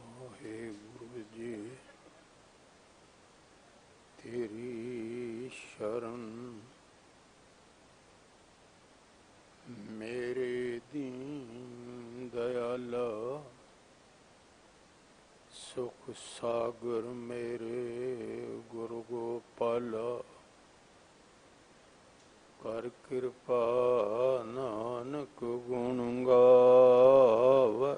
ਵਾਹਿਗੁਰੂ ਜੀ ਤੇਰੀ ਸ਼ਰਨ ਮੇਰੇ ਦੀਨ ਦਇਆਲਾ ਸੁਖ ਸਾਗਰ ਮੇਰੇ ਗੁਰੂ ਗੋਪਾਲਾ ਕਰ ਕਿਰਪਾ ਨਾਨਕ ਗੁਣ ਗਾਵੈ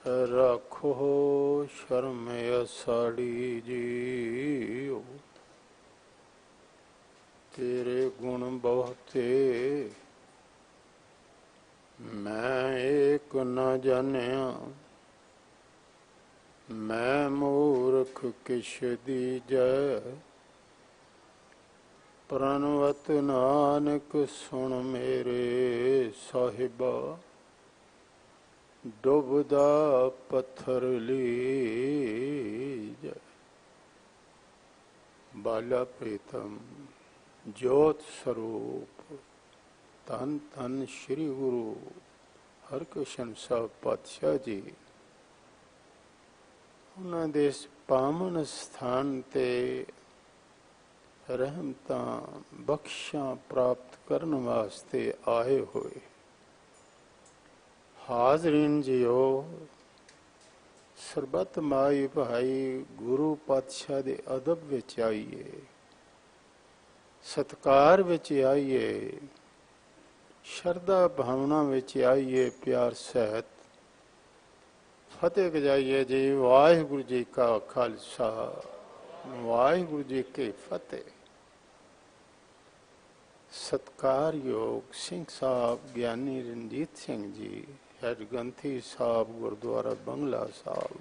ਰੱਖੋ ਸ਼ਰਮ ਅਸਾੜੀ ਜੀਓ ਤੇਰੇ ਗੁਣ ਬਹੁਤੇ ਮੈਂ ਏਕ ਨਾ ਜਾਣਿਆ ਮੈਂ ਮੂਰਖ ਕਿਛ ਦੀਜੈ ਪ੍ਰਣਵਤ ਨਾਨਕ ਸੁਣ ਮੇਰੇ ਸਾਹਿਬਾ ਡੁੱਬਦਾ ਪੱਥਰ ਲੀਜੈ ਬਾਲਾ ਪ੍ਰੀਤਮ ਜੋਤ ਸਰੂਪ ਧੰਨ ਧੰਨ ਸ਼੍ਰੀ ਗੁਰੂ ਹਰਕ੍ਰਿਸ਼ਨ ਸਾਹਿਬ ਪਾਤਸ਼ਾਹ ਜੀ ਉਹਨਾਂ ਦੇ ਇਸ ਪਾਵਨ ਸਥਾਨ ਤੇ ਰਹਿਮਤਾਂ ਬਖਸ਼ਾਂ ਪ੍ਰਾਪਤ ਕਰਨ ਵਾਸਤੇ ਆਏ ਹੋਏ ਹਾਜ਼ਰੀਨ ਜੀਓ ਸਰਬੱਤ ਮਾਈ ਭਾਈ ਗੁਰੂ ਪਾਤਸ਼ਾਹ ਦੇ ਅਦਬ ਵਿੱਚ ਆਈਏ ਸਤਿਕਾਰ ਵਿੱਚ ਆਈਏ ਸ਼ਰਧਾ ਭਾਵਨਾ ਵਿੱਚ ਆਈਏ ਪਿਆਰ ਸਹਿਤ ਫਤਿਹ ਗਜਾਈਏ ਜੀ ਵਾਹਿਗੁਰੂ ਜੀ ਕਾ ਖਾਲਸਾ ਵਾਹਿਗੁਰੂ ਜੀ ਕੀ ਫਤਿਹ ਸਤਿਕਾਰਯੋਗ ਸਿੰਘ ਸਾਹਿਬ ਗਿਆਨੀ ਰਣਜੀਤ ਸਿੰਘ ਜੀ ਹੈਡ ਗ੍ਰੰਥੀ ਸਾਹਿਬ ਗੁਰਦੁਆਰਾ ਬੰਗਲਾ ਸਾਹਿਬ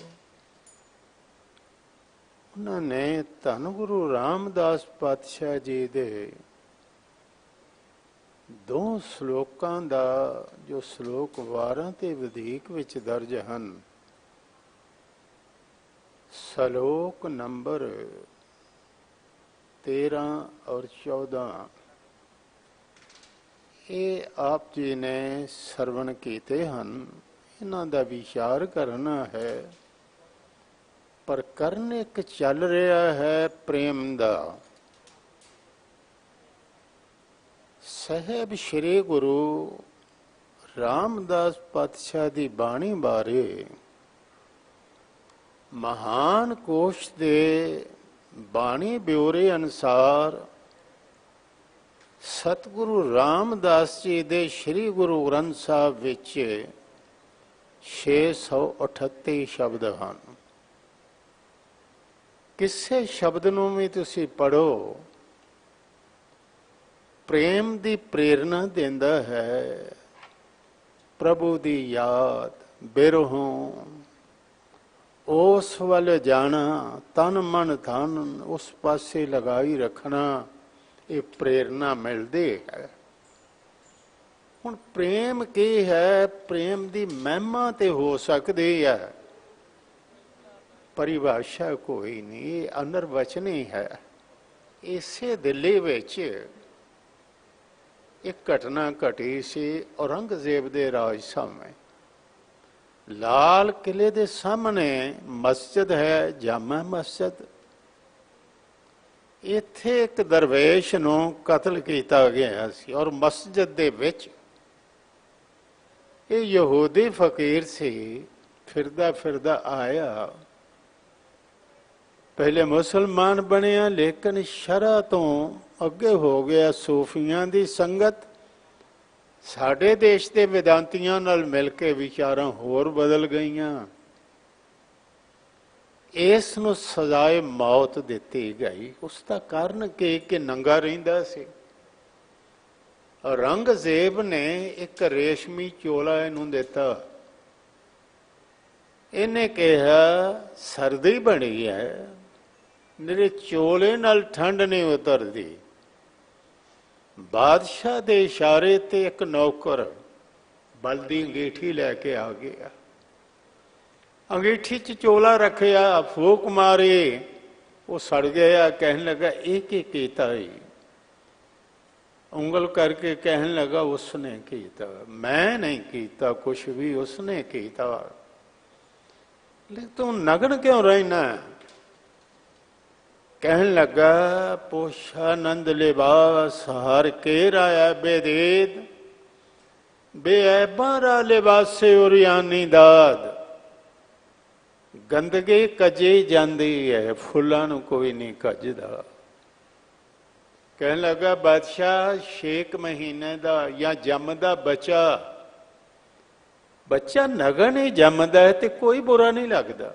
ਉਹਨਾਂ ਨੇ ਧੰਨ ਗੁਰੂ ਰਾਮਦਾਸ ਪਾਤਸ਼ਾਹ ਜੀ ਦੇ ਦੋ ਸ਼ਲੋਕਾਂ ਦਾ ਜੋ ਸ਼ਲੋਕ 12 ਤੇ ਵਧੇਕ ਵਿੱਚ ਦਰਜ ਹਨ ਸ਼ਲੋਕ ਨੰਬਰ 13 ਔਰ 14 ਇਹ ਆਪ ਜੀ ਨੇ ਸਰਵਣ ਕੀਤੇ ਹਨ ਇਹਨਾਂ ਦਾ ਵਿਚਾਰ ਕਰਨਾ ਹੈ ਪ੍ਰਕਰਨ ਇੱਕ ਚੱਲ ਰਿਹਾ ਹੈ ਪ੍ਰੇਮ ਦਾ ਸਾਹਿਬ ਸ਼੍ਰੀ ਗੁਰੂ ਰਾਮਦਾਸ ਪਾਤਸ਼ਾਹ ਦੀ ਬਾਣੀ ਬਾਰੇ ਮਹਾਨ ਕੋਸ਼ ਦੇ ਬਾਣੀ ਬਿਉਰੇ ਅਨੁਸਾਰ ਸਤਿਗੁਰੂ ਰਾਮਦਾਸ ਜੀ ਦੇ ਸ਼੍ਰੀ ਗੁਰੂ ਗ੍ਰੰਥ ਸਾਹਿਬ ਵਿੱਚ 638 ਸ਼ਬਦ ਹਨ ਕਿਸੇ ਸ਼ਬਦ ਨੂੰ ਵੀ ਤੁਸੀਂ ਪੜ੍ਹੋ ਪ੍ਰੇਮ ਦੀ ਪ੍ਰੇਰਨਾ ਦਿੰਦਾ ਹੈ ਪ੍ਰਭੂ ਦੀ ਯਾਦ ਬਿਰਹੋਂ ਉਸ ਵੱਲ ਜਾਣਾ ਤਨ ਮਨ ਧਨ ਉਸ ਪਾਸੇ ਲਗਾਈ ਰੱਖਣਾ ਇਹ ਪ੍ਰੇਰਨਾ ਮਿਲਦੀ ਹੈ ਹੁਣ ਪ੍ਰੇਮ ਕੀ ਹੈ ਪ੍ਰੇਮ ਦੀ ਮਹਿਮਾ ਤੇ ਹੋ ਸਕਦੀ ਹੈ ਪਰਿਭਾਸ਼ਾ ਕੋਈ ਨਹੀਂ ਅਨਰਵਚਨੀ ਹੈ ਇਸੇ ਦਿੱਲੀ ਵਿੱਚ ਇੱਕ ਘਟਨਾ ਘਟੀ ਸੀ ਔਰੰਗਜ਼ੇਬ ਦੇ ਰਾਜ ਸਮੇਂ ਲਾਲ ਕਿਲੇ ਦੇ ਸਾਹਮਣੇ ਮਸਜਿਦ ਹੈ ਜਾਮਾ ਮਸਜਿਦ ਇੱਥੇ ਇੱਕ ਦਰਵੇਸ਼ ਨੂੰ ਕਤਲ ਕੀਤਾ ਗਿਆ ਸੀ ਔਰ ਮਸਜਿਦ ਦੇ ਵਿੱਚ ਇਹ ਯਹੂਦੀ ਫਕੀਰ ਸੀ ਫਿਰਦਾ ਫਿਰਦਾ ਆਇਆ ਪਹਿਲੇ ਮੁਸਲਮਾਨ ਬਣਿਆ ਲੇਕਿਨ ਸ਼ਰਅ ਤੋਂ ਅੱਗੇ ਹੋ ਗਿਆ ਸੂਫੀਆਂ ਦੀ ਸੰਗਤ ਸਾਡੇ ਦੇਸ਼ ਦੇ ਵਿਦਾਂਤੀਆਂ ਨਾਲ ਮਿਲ ਕੇ ਵਿਚਾਰਾਂ ਹੋਰ ਬਦਲ ਗਈਆਂ ਇਸ ਨੂੰ ਸਜ਼ਾਏ ਮੌਤ ਦਿੱਤੀ ਗਈ ਉਸ ਦਾ ਕਾਰਨ ਕਿ ਨੰਗਾ ਰਹਿੰਦਾ ਸੀ ਔਰੰਗਜ਼ੇਬ ਨੇ ਇੱਕ ਰੇਸ਼ਮੀ ਚੋਲਾ ਇਹਨੂੰ ਦਿੱਤਾ ਇਹਨੇ ਕਿਹਾ ਸਰਦੀ ਬਣੀ ਹੈ ਮੇਰੇ ਚੋਲੇ ਨਾਲ ਠੰਡ ਨਹੀਂ ਉਤਰਦੀ ਬਾਦਸ਼ਾਹ ਦੇ ਇਸ਼ਾਰੇ ਤੇ ਇੱਕ ਨੌਕਰ ਬਲਦੀ ਅੰਗੀਠੀ ਲੈ ਕੇ ਆ ਗਿਆ ਅੰਗੀਠੀ 'ਚ ਚੋਲਾ ਰੱਖਿਆ ਫੂਕ ਮਾਰੀ ਉਹ ਸੜ ਗਿਆ ਕਹਿਣ ਲੱਗਾ ਇਹ ਕੀ ਕੀਤਾ उंगल करके कहने लगा उसने कीता, मैं नहीं कीता कुछ भी, उसने कीता। लेकिन तू नग्न क्यों रहना? कहने लगा पोषानंद लिबास हर के राया बेदेद, बेऐबारा लिबासे उरियानी दाद। गंदगी कजे जाती है, फुलों नूं कोई नहीं कजदा। कहने लगा बादशाह 6 महीने का या जमदा बच्चा, बच्चा नगन ही जमदा है तो कोई बुरा नहीं लगता,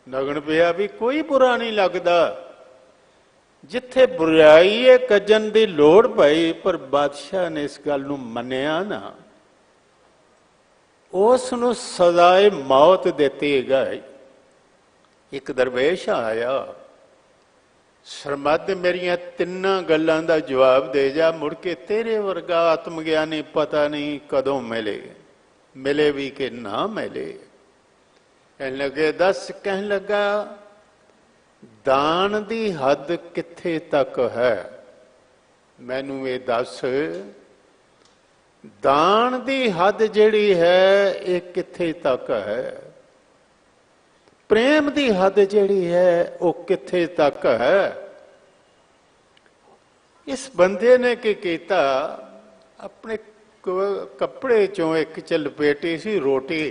नगन पिया भी कोई बुरा नहीं लगता। जिथे बुराई है कजन की लोड़ पई, पर बादशाह ने इस गल नूं मन्निया ना, उस नूं सजाए मौत देती गई। एक दरवेश आया, सरमद मेरिया 3 गल्लां दा जवाब दे जा, मुड़ के तेरे वर्गा आत्मग्यानी पता नहीं कदों मिले, मिले भी कि ना मिले। कहने लगे दस। कहने लगा दान दी हद कित्थे तक है, मैनू ये दस। दान दी हद जिहड़ी है ये कित्थे तक है, प्रेम दी हद जिहड़ी है वो कित्थे तक है। इस बंदे ने की कीता, अपने कपड़े चों एक च लपेटी सी रोटी,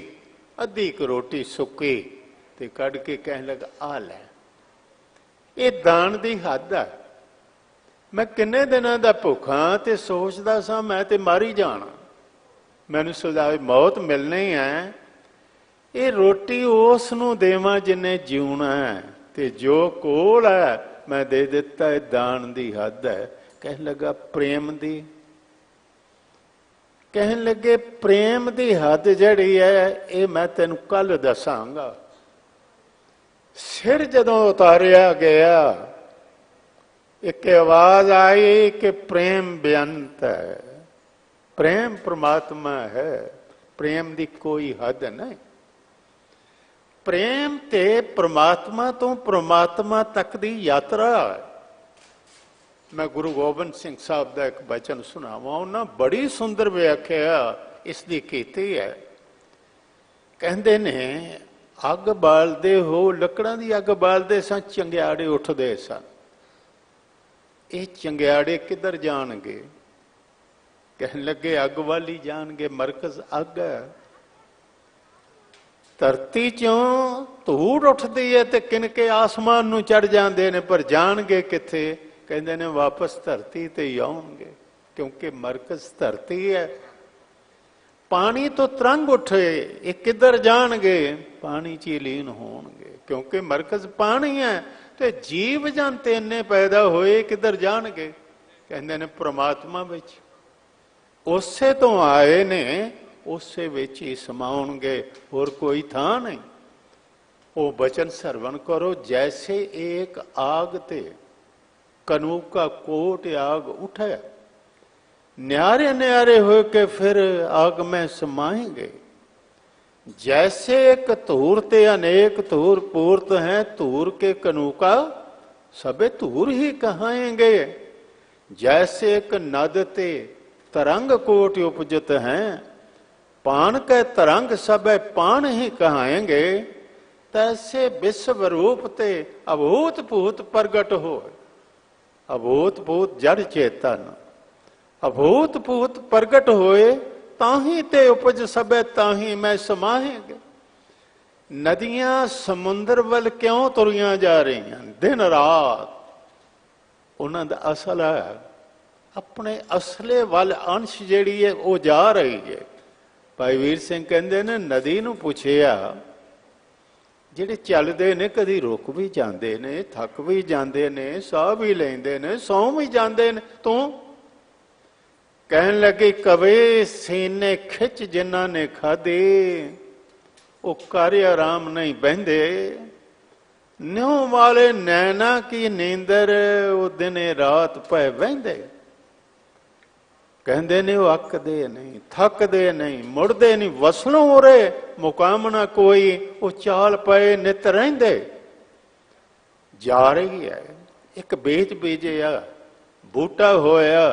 अद्धी क रोटी सुक्की ते कढ़ के कहने लगा आ लै, ये दान दी हद है। मैं किन्ने दिनां दा भुखा ते सोचदा सा मैं ते मर ही जाना, मैनू सजाए मौत मिलनी है। ये रोटी उस नूं देवां जिन्ने जीउणा है, ते जो कोल है मैं दे दिता, है दान दी हद है। कहने लगा प्रेम दी, कहने लगे प्रेम दी हद जिहड़ी है ये मैं तेनू कल दसांगा। सिर जदों उतारिया गया, एक आवाज आई कि प्रेम बेअंत है, प्रेम परमात्मा है, प्रेम दी कोई हद नहीं। प्रेम ते परमात्मा तो परमात्मा तक दी यात्रा है। मैं गुरु गोबिंद सिंह साहब का एक बचन सुनावा, उन्हें बड़ी सुंदर व्याख्या इसकी कीती है। कहते ने अग बालते हो, लकड़ां दी अग बालते सन, चंगियाड़े उठते सन। ये चंगियाड़े किधर जाणगे? कहने लगे अग वाली जाणगे, मरकज अग है। धरती चों धूड़ उठती है तो किनके आसमान नूं चढ़ जाते हैं, पर जाणगे किथे? कहते ने वापस धरती ते ही आउणगे, क्योंकि मरकज धरती है। पानी तो तरंग उठे, ये किधर जाणगे? पानी च ही लीन होणगे, क्योंकि मरकज पानी है। तो जीव जंत इन्ने पैदा होए किधर जाणगे? कहते ने परमात्मा विच, उसे तो आए ने उसे विच ही समाउणगे, होर कोई थां नहीं। वो बचन सरवण करो, जैसे एक आग ते कनूक का कोट आग उठे, न्यारे न्यारे हो के फिर आग में समाएंगे। जैसे एक धूर ते अनेक धूर पूर्त हैं, धूर के कनूका सबे धूर ही कहाएंगे। जैसे एक नद ते तरंग कोट उपजत हैं, पान के तरंग सबे पान ही कहाएंगे। तैसे विश्व रूप ते अभूत भूत प्रगट हो, अभूत भूत जड़ चेतन अभूत भूत प्रगट होए, ताही ते उपज सबे ताही मैं समाहेंगे। नदियां समुंदर वल क्यों तुरियां जा रही हैं दिन रात? उन्हां दा असल है, अपने असले वल अंश जिहड़ी है वो जा रही है। भाई वीर सिंह कहंदे ने नदी नूं पुछिया, ਜਿਹੜੇ ਚੱਲਦੇ ਨੇ ਕਦੀ ਰੁਕ ਵੀ ਜਾਂਦੇ ਨੇ, ਥੱਕ ਵੀ ਜਾਂਦੇ ਨੇ, ਸਾਹ ਵੀ ਲੈਂਦੇ ਨੇ, ਸੌਂ ਵੀ ਜਾਂਦੇ ਨੇ, ਤੂੰ? ਕਹਿਣ ਲੱਗੇ ਕਵੇ ਸੀਨੇ ਖਿੱਚ ਜਿਨ੍ਹਾਂ ਨੇ ਖਾਦੇ, ਉਹ ਕਰ ਆਰਾਮ ਨਹੀਂ ਬਹਿੰਦੇ। ਨਿਉ ਵਾਲੇ ਨੈਣਾ ਕੀ ਨੀਂਦਰ, ਉਹ ਦਿਨੇ ਰਾਤ ਪੈ ਬਹਿੰਦੇ। कहते ने वो अकदे नहीं, थकदे नहीं, मुड़दे नहीं, वसलों उरे मुकामना कोई, वो चाल पे नित रहिंदे। जा रही है एक बीज बीजिया, बूटा होया,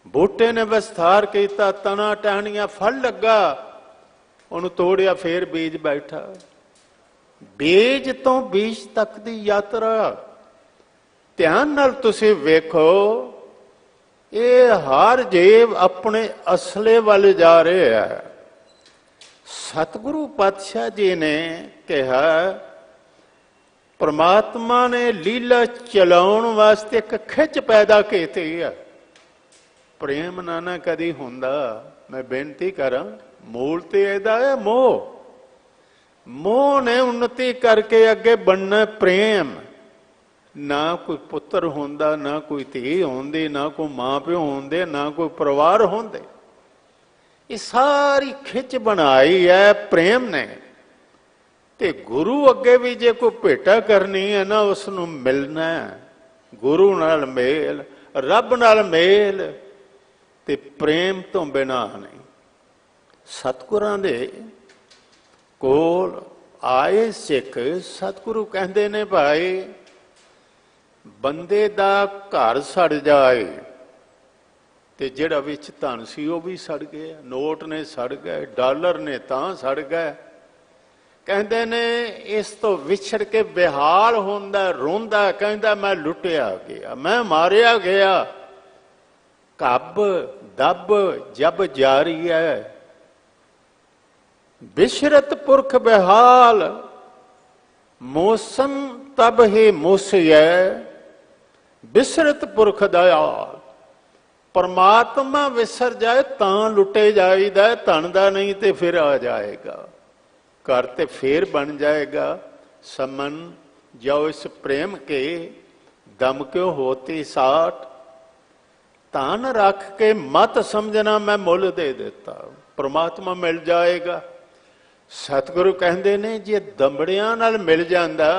बूटे ने विस्तार किया, तना टहनिया, फल लगा, उन्होंने तोड़िया, फिर बीज बैठा। बीज तो बीज तक दी यात्रा ध्यान नाल तुसीं वेखो, ये हर जीव अपने असले वाले जा रहे है। सतगुरु पातशाह जी ने कहा, परमात्मा ने लीला चलाउण वास्ते एक खिच पैदा की है। प्रेम ना कदी हुंदा। मैं बेनती करा, मूल तो इहदा है मोह। मोह ने उन्नति करके अगे बनना प्रेम। ना कोई पुत्र होंदा, ना कोई धी होंदी, ना कोई मां प्यो होंदे, ना कोई परिवार होंदे। ये सारी खिच बनाई है प्रेम ने। ते गुरु अगे भी जे कोई भेटा करनी है ना, उसनों मिलना है। गुरु नाल मेल, रब नाल मेल, ते प्रेम तो बिना नहीं। सतगुरां दे कोल आए सिख, सतगुरु कहते ने भाई, बंदे दा घर सड़ जाए ते जिहड़ा विच धन सी वो भी सड़ गया, नोट ने सड़ गए, डॉलर ने तां सड़ गए। कहते ने इस तो विछड़ के बेहाल होंदा, रोंदा, कहता मैं लुटिया गया, मैं मारिया गया। कब दब जब जारी है, बिशरत पुरख बेहाल, मौसम तब ही मूसिया, बिसरत पुरख दयाल। परमात्मा विसर जाए तां लुटे जाईदा, धन दा नहीं ते फिर आ जाएगा, घर ते फिर बन जाएगा। समन जाओ इस प्रेम के, दम क्यों होती साठ, तान रख के मत समझना मैं मुल दे देता, परमात्मा मिल जाएगा। सतगुरु कहते ने जे दमड़ियां नाल मिल जांदा,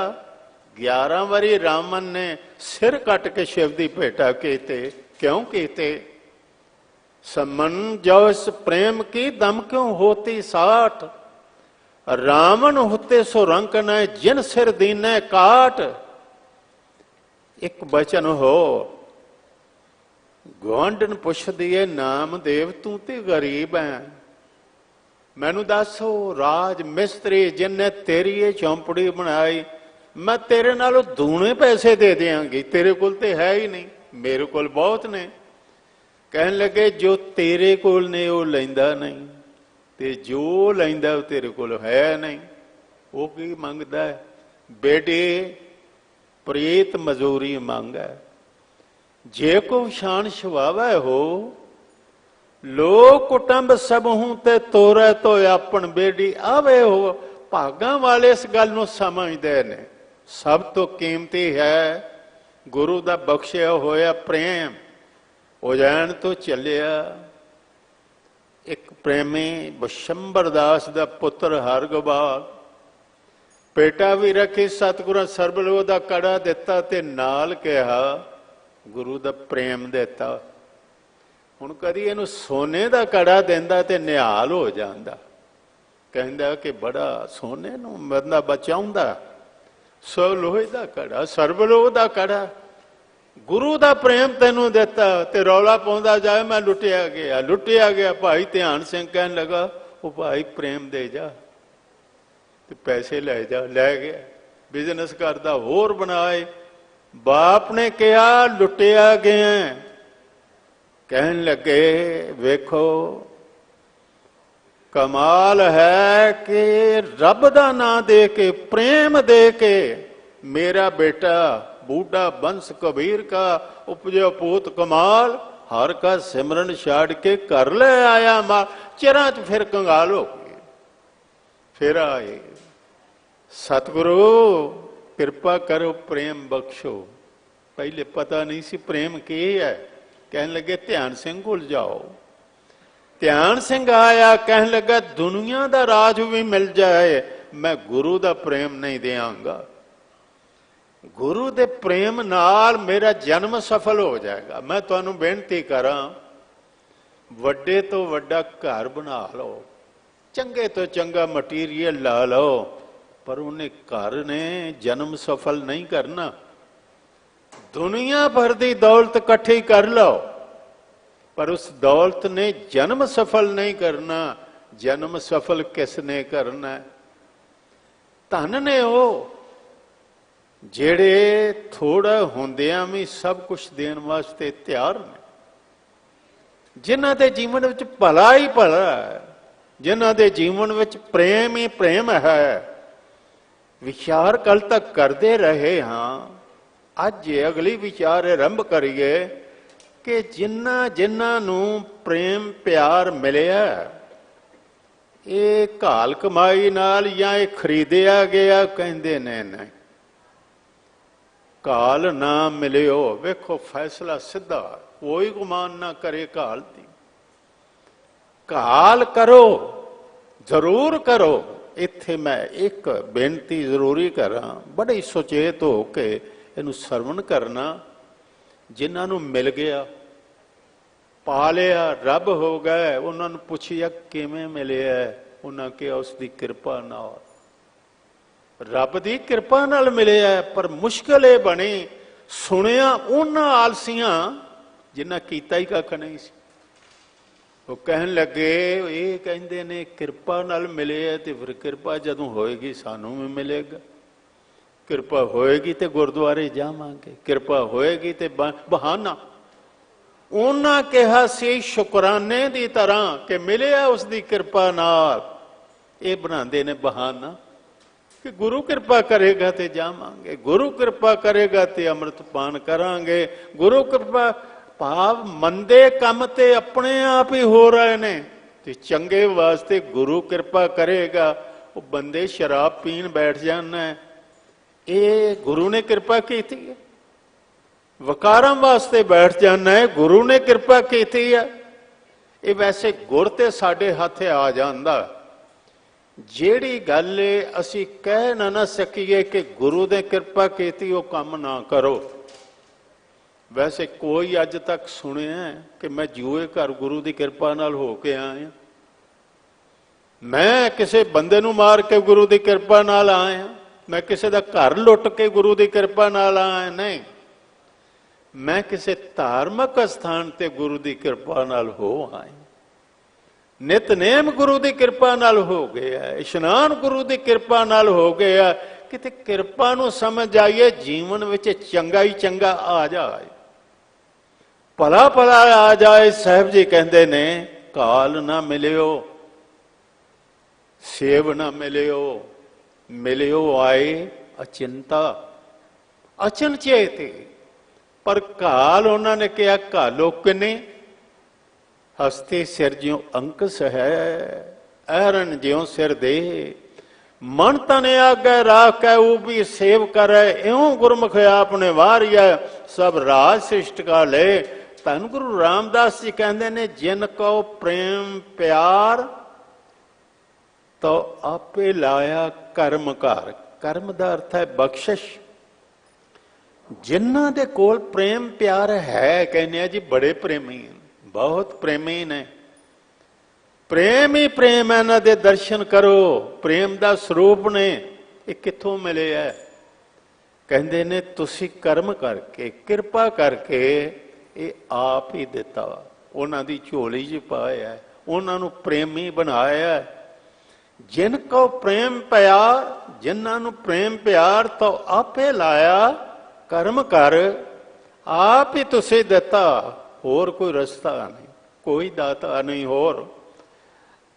11 वारी रामन ने सिर कट के शिव की भेटा कीते, क्यों कीते? समन जो इस प्रेम की दम क्यों होती साठ, रावण होते सो रंक न जिन सिर दीने काट। एक बचन हो, गुआंढन पुछदी है नाम देव तू ते गरीब है, मैनू दसो राज मिस्त्री जिन्ने तेरी ये चौंपड़ी बनाई, मैं तेरे नालों दूने पैसे दे देंगी, तेरे कोल ते है ही नहीं, मेरे कोल बहुत ने। कहन लगे जो तेरे कोल ने वो लैंदा नहीं, ते जो लैंदा वो तेरे कोल है नहीं। वो की मंगदा है? बेटे प्रीत मजूरी मंगा, जे को शान छुआवे हो, लोग कुटुंब सब हूं ते तोरे तो अपन बेटी आवे हो। भागा वाले इस गल नूं समझदे ने। सब तो कीमती है गुरु दा बख्शिया होया प्रेम। उजैन तो चलिया एक प्रेमी बशंबर दास दा पुत्र हरगोपाल, बेटा भी रखी, सतगुरु सरबलोह दा कड़ा दिता ते नाल कहा गुरु दा प्रेम देता। हुण कदी इहनूं सोने दा कड़ा देंदा ते निहाल हो जांदा, कहंदा कि बड़ा सोने नूं बंदा बचाउंदा, सो लोहे दा कड़ा, सरबलोह दा कड़ा, गुरु दा प्रेम तैनू देता ते रौला पाउंदा जाए मैं लुटिया गया, लुटिया गया। भाई ध्यान सिंह कहन लगा वो भाई प्रेम दे जा ते पैसे ले जा, लै गया, बिजनेस करदा होर बनाए। बाप ने कहा लुटिया गया, कहन लगे वेखो कमाल है कि रब दा नां दे के प्रेम दे के मेरा बेटा बूढ़ा बंस कबीर का उपजो पूत कमाल, हर का सिमरन छाड़ के कर ले आया माल। चिरां च फिर कंगाल हो गए, फिर आए सतगुरु कृपा करो प्रेम बख्शो। पहले पता नहीं सी प्रेम की है, कहन लगे ध्यान सिंह कोल जाओ। ध्यान सिंह आया, कहन लगा दुनिया दा राज भी मिल जाए मैं गुरु दा प्रेम नहीं देंगा, गुरु दे प्रेम नाल मेरा जन्म सफल हो जाएगा। मैं तुहानू बेनती करा वड्डे तो वड्डा घर बना लो, चंगे तो चंगा मटीरियल ला लो, पर उन्हें घर ने जन्म सफल नहीं करना। दुनिया भर की दौलत इकट्ठी कर लो, पर उस दौलत ने जन्म सफल नहीं करना। जन्म सफल किसने करना? धन ने वो ਜਿਹੜੇ थोड़ा ਹੁੰਦਿਆਂ भी सब कुछ देण वास्ते तैयार ने, जिन्हां दे जीवन विच भला ही भला है, जिन्हां दे जीवन विच प्रेम ही प्रेम है। विचार कल तक करते रहे हाँ, अज अगली विचार आरंभ करिए कि जिन्हां जिन्हां नूं प्रेम प्यार मिलिया, ये घाल कमाई नाल या ये खरीदिया गया, कहंदे ने नहीं। घाल ना मिलियो, वेखो फैसला सीधा, कोई गुमान ना करे घाल दी। घाल करो, जरूर करो। इत्थे मैं एक बेनती जरूरी करा, बड़े सुचेत हो के इनू सरवण करना। जिन्हां नूं मिल गया, पा लिया, रब हो गए, उन्होंने पुछिया किवें मिलिया, उन्हां कहा उसकी किरपा नाल। रब की किरपा नाल मिलिया, पर मुश्किल ये बनी, सुनिया उन्हां आलसियां जिन्हां कीता ही कख नहीं सी। वो कहन लगे, ये कहंदे ने किरपा नाल मिलिया, ते फिर किरपा जदों होएगी सानू भी मिलेगा। किरपा होएगी तो गुरुद्वारे जावांगे, किरपा होएगी तो बहाना। उन्हां कहा सी शुकराने की तरह कि मिलिया उसकी किरपा नाल। ये बनाते ने बहाना कि गुरु कृपा करेगा तो जावांगे, गुरु कृपा करेगा तो अमृत पान करांगे। गुरु कृपा भाव मंदे काम ते अपने आप ही हो रहे ने, ते चंगे वास्ते गुरु कृपा करेगा। वो बंदे शराब पीन बैठ जाना है, ये गुरु ने कृपा की थी है। वकारां वास्ते बैठ जाना है, गुरु ने कृपा की थी है। ये वैसे गुर ते साडे हाथे आ जांदा, ਜਿਹੜੀ ਗੱਲ ਅਸੀਂ ਕਹਿ ਨਾ ਸਕੀਏ कि गुरु ने कृपा की वो काम ना करो। वैसे कोई अज तक सुनिया कि मैं जूए घर गुरु की कृपा नाल हो के आया, मैं किसी बंदे नूं मार के गुरु की कृपा नाल आया, मैं किसी का घर लुट के गुरु की कृपा नाल आया नहीं। मैं किसी धार्मिक स्थान ते गुरु की कृपा नाल हो आया। नितनेम गुरु की कृपा नाल हो गया, इशनान गुरु की कृपा नाल हो गया। किते कृपा नूं समझ आइए, जीवन विच चंगा ही चंगा आ जाए, भला भला आ जाए। साहब जी कहते ने घाल ना मिलियो, सेव ना मिलियो, मिलियो आए अचिंता, अचनचेत। पर घाल उन्होंने कहा घालो किने, हस्ते सिर ज्यों अंकस है, ऐरन ज्यों सिर दे। मन तने आगे राख है, वो भी सेव करे, इं गुरमुख आपने वारिया, सब राज सृष्ट का ले। धन गुरु रामदास जी कहते ने, जिन को प्रेम प्यार तो आपे लाया कर्म घर। कर्म का अर्थ है बख्शिश। जिन्हां दे कोल प्रेम प्यार है, कहने जी बड़े प्रेमी हैं, बहुत प्रेमी ने, प्रेम ही प्रेम है। इन्हां दे दर्शन करो, प्रेम का स्वरूप ने। ये कित्थों मिले है? कहंदे ने तुसी कर्म करके, कृपा करके ये आप ही दिता, उन्हां दी झोली च पाया, उन्हां नूं प्रेमी बनाया। जिनको प्रेम प्यार, जिन्हां नूं प्रेम प्यार तो आपे लाया कर्म कर, आप ही तुसी दिता, होर कोई रस्ता नहीं, कोई दाता नहीं होर।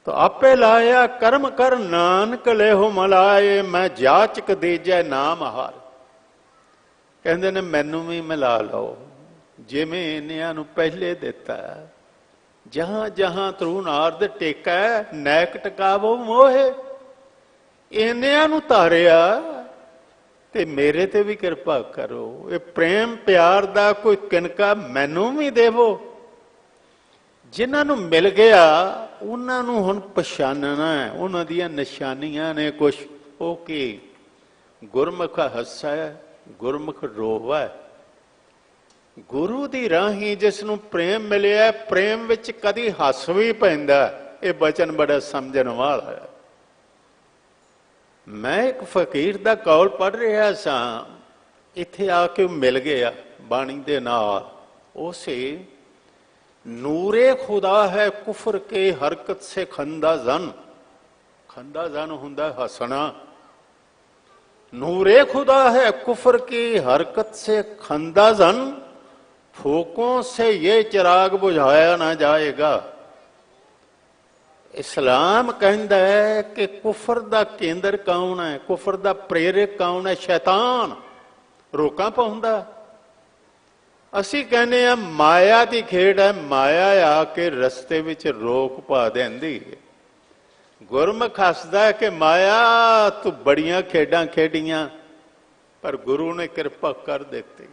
तो आपे लाया कर्म कर, नानक लेहो मलाए, मैं जाचक दीजै नाम हार। कहते ने मैनू भी मिला लो, जिमें इन्हियां नूं पहले दिता। जहां जहां तरू नारद टेका, नैक टकावो मोहे। इन्हियां नूं तारिया ते मेरे ते भी कृपा करो। ये प्रेम प्यार दा कोई किनका मैनू भी देवो। जिन्हां नूं मिल गया उन्हां नूं हुण पछानना है, उन्हां दियां निशानियां ने कुछ। ओ की गुरमुख हस्सै, गुरमुख रोवै। गुरु दी राही जिस नूं प्रेम मिलिया, प्रेम विच कदी हस भी पैंदा। ये बचन बड़ा समझण वाला है। मैं एक फकीर दा कौल पढ़ रहा सा, इत्थे आके मिल गया बाणी दे नाल। उसे नूरे खुदा है कुफर के हरकत से खंदा जन। खंदा जन हुंदा हसना। नूरे खुदा है कुफर की हरकत से खंदा जन, फूकों से ये चिराग बुझाया ना जाएगा। इस्लाम कहता है कि कुफर दा केंद्र कौन है, कुफर दा प्रेरक कौन है? शैतान रोका पाउंदा। असी कहने हैं माया की खेड है, माया आके रस्ते विच रोक पा देंदी है। गुरमुख हसदा है कि माया तू बड़ियां खेडां खेडियां, पर गुरु ने कृपा कर देती।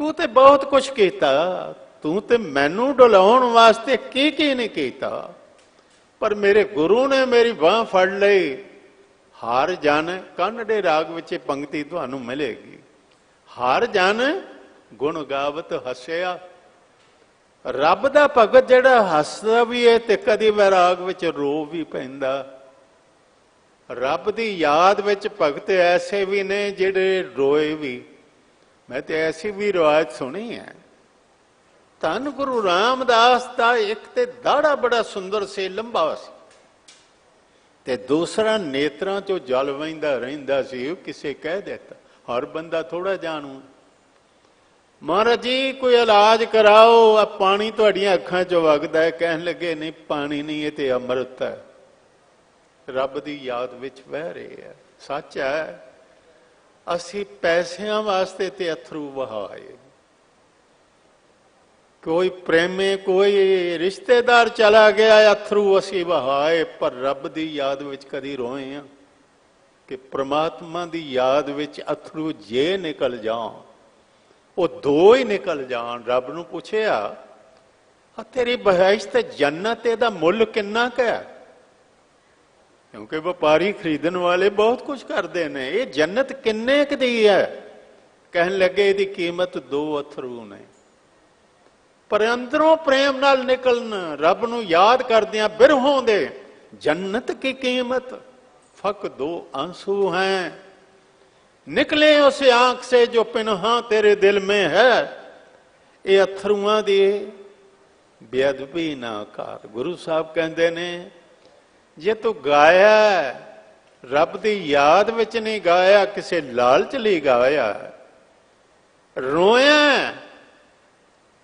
तू ते बहुत कुछ कीता, तू ते मैनू डुलाउण वास्ते की नहीं कीता, पर मेरे गुरु ने मेरी बांह फड़ लई। हार जन कानड़े राग विच पंक्ति तुहानू मिलेगी। हार जन गुण गावत हसिया। रब दा भगत जिहड़ा हसदा भी है ते कदी वैराग विच रो भी पैंदा। रब दी याद विच भगत ऐसे भी ने जिहड़े रोए भी। मैं ते ऐसी भी रिवायत सुनी है। धन गुरु रामदास का एक ते दाड़ा बड़ा सुंदर से लंबा सी, ते दूसरा नेत्रां चों जल वहिंदा रहिंदा सी। किसे कह देता हर बंदा थोड़ा जानू। महाराज जी कोई इलाज कराओ, अब पानी तुहाडियां अखां चों वगदा है। कहन लगे नहीं पानी नहीं, ये ते अमृत है, रब दी याद विच बह रहे है। सच है, असी पैसिਆਂ वास्ते ते अथरू वहाए। कोई प्रेमी कोई रिश्तेदार चला गया, अथरू असी वहाए, पर रब दी याद विच कदी रोए हैं कि परमात्मा दी याद विच अथरू जे निकल जाओ, वो दो ही निकल जान। रब नूं पुछया तेरी बहाइश ते जन्नत इहदा मुल किन्ना क है? क्योंकि व्यापारी खरीदण वाले बहुत कुछ करते हैं। ये जन्नत किन्ने क दी है? कहन लगे इहदी कीमत 2 अथरू ने। पर अंदरों प्रेम नाल निकलन, रब नूं याद करदियां बिरहों दे, जन्नत की कीमत फक 2 आंसू हैं। निकले उस आंख से जो पिन्हा तेरे दिल में है। ये अथरुआं दी बेअदबी ना कर। गुरु साहब कहंदे ने जे तू गाया रब दी याद विच नहीं गाया, किसी लालच लई गाया, रोया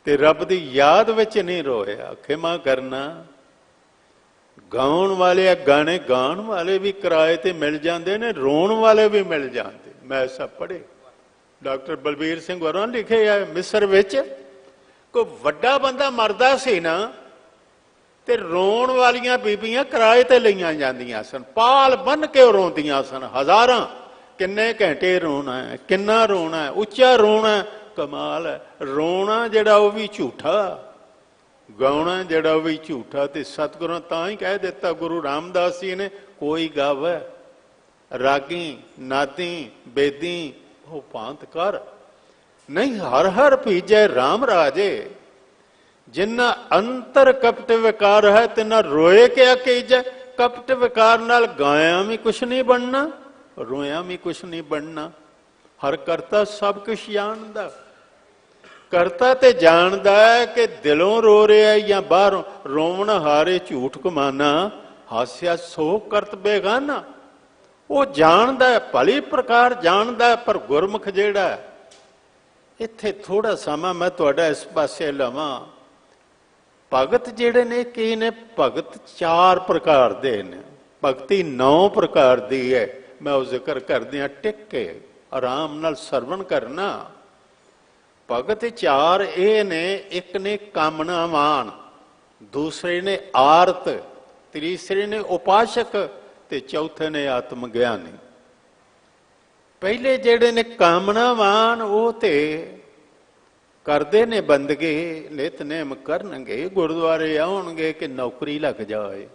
ते रब दी याद विच नहीं रोया, खिमा करना। गाउण वाले गाने गाण वाले भी किराए ते मिल जाते ने, रोण वाले भी मिल जाते। मैं ऐसा पढ़े डॉक्टर बलबीर सिंह होरां लिखे है, मिस्र विच कोई वड्डा बंदा मरदा सी ना, ते रोण वालियां बीबियां किराए ते लईआं जांदियां सन, पाल बन के रोंदियां सन। हज़ारां किन्ने घंटे रोना है, किन्ना रोना है, उच्चा रोना है। कमाल है। रोना जिहड़ा वो भी झूठा, गाउणा जिहड़ा वो भी झूठा। ते सतगुरां तां ही कह दिता गुरु रामदास जी ने, कोई गावे रागी नादी बेदी हो भांत कर, नहीं हर हर भीजे राम राजे। जिन्ना अंतर कपट विकार है तिना रोए क्या कीजे। कपट विकार नाल गाया भी कुछ नहीं बनना, रोया भी कुछ नहीं बनना। हर करता सब कुछ जानदा। करता ते जानदा है कि दिलों रो रहा है या बाहरों। रोवन हारे झूठ कमाना, हास्या सो करत बेगाना। वो जानदा है, भली प्रकार जानदा है। पर गुरमुख जिहड़ा इत्थे थोड़ा समा मैं तुहाडा इस पासे लवां। भगत जिहड़े ने की ने, भगत 4 प्रकार दे ने, भगती 9 प्रकार दी है। मैं वो जिक्र करदियां टिक के आराम नाल सरवण करना। भगत 4 ये ने, एक ने कामनावान, दूसरे ने आरत, तीसरे ने उपासक ते चौथे ने आत्मगियानी। पहले जेड़े ने कामनावान वो ते करते ने बंदगी, नितनेम करनगे, गुरुद्वारे आउणगे कि नौकरी लग जाए,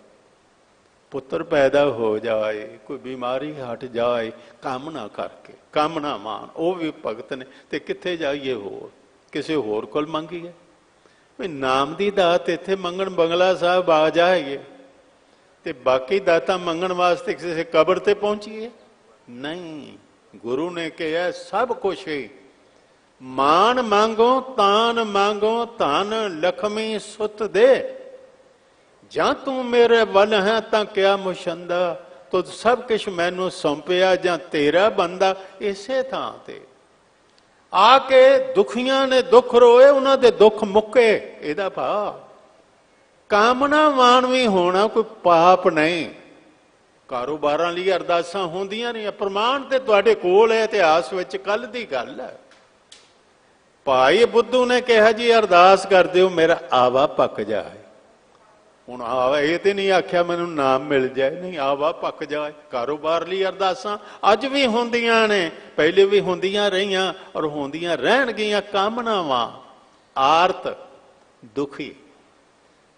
पुत्र पैदा हो जाए, कोई बीमारी हट जाए, कामना करके। कामनावान वो भी भगत ने। ते कित्थे जाइए होर, किसी होर कोल मंगीए? भी नाम की दात इत्थे मंगण बंगला साहब आ जाएगी, ते बाकी दाता मंगण वास्ते किसी कब्र ते पहुंचीए? नहीं, गुरु ने कहा सब कुछ ही मान मांगो तान मांगो धन लक्ष्मी सुत दे। ਜਾਂ ਤੂੰ ਮੇਰੇ ਵੱਲ ਹੈ ਤਾਂ ਕਿਆ ਮੁਸ਼ੰਦਾ, ਤੁਧ ਸਭ ਕੁਛ ਮੈਨੂੰ ਸੌਂਪਿਆ ਜਾਂ ਤੇਰਾ ਬੰਦਾ। ਇਸੇ ਥਾਂ ਤੇ ਆ ਕੇ ਦੁਖੀਆਂ ਨੇ ਦੁੱਖ ਰੋਏ, ਉਹਨਾਂ ਦੇ ਦੁੱਖ ਮੁੱਕੇ। ਇਹਦਾ ਭਾਵ ਕਾਮਨਾ ਮਾਨਵੀ ਹੋਣਾ ਕੋਈ ਪਾਪ ਨਹੀਂ। ਕਾਰੋਬਾਰਾਂ ਲਈ ਅਰਦਾਸਾਂ ਹੁੰਦੀਆਂ ਨੇ, ਪ੍ਰਮਾਣ ਤੇ ਤੁਹਾਡੇ ਕੋਲ ਹੈ, ਇਤਿਹਾਸ ਵਿੱਚ ਕੱਲ ਦੀ ਗੱਲ ਹੈ। ਭਾਈ ਬੁੱਧੂ ਨੇ ਕਿਹਾ ਜੀ ਅਰਦਾਸ ਕਰ ਦਿਓ ਮੇਰਾ ਆਵਾ ਪੱਕ ਜਾਏ। ਹੁਣ ਆਵਾ ਇਹ ਤੇ ਨਹੀਂ ਆਖਿਆ ਮੈਨੂੰ ਨਾਮ ਮਿਲ ਜਾਏ, ਨਹੀਂ ਆਵਾ ਪੱਕ ਜਾਏ। ਕਾਰੋਬਾਰ ਲਈ ਅਰਦਾਸਾਂ ਅੱਜ ਵੀ ਹੁੰਦੀਆਂ ਨੇ, ਪਹਿਲੇ ਵੀ ਹੁੰਦੀਆਂ ਰਹੀਆਂ ਔਰ ਹੁੰਦੀਆਂ ਰਹਿਣਗੀਆਂ। ਕਾਮਨਾਵਾਂ ਆਰਤ ਦੁਖੀ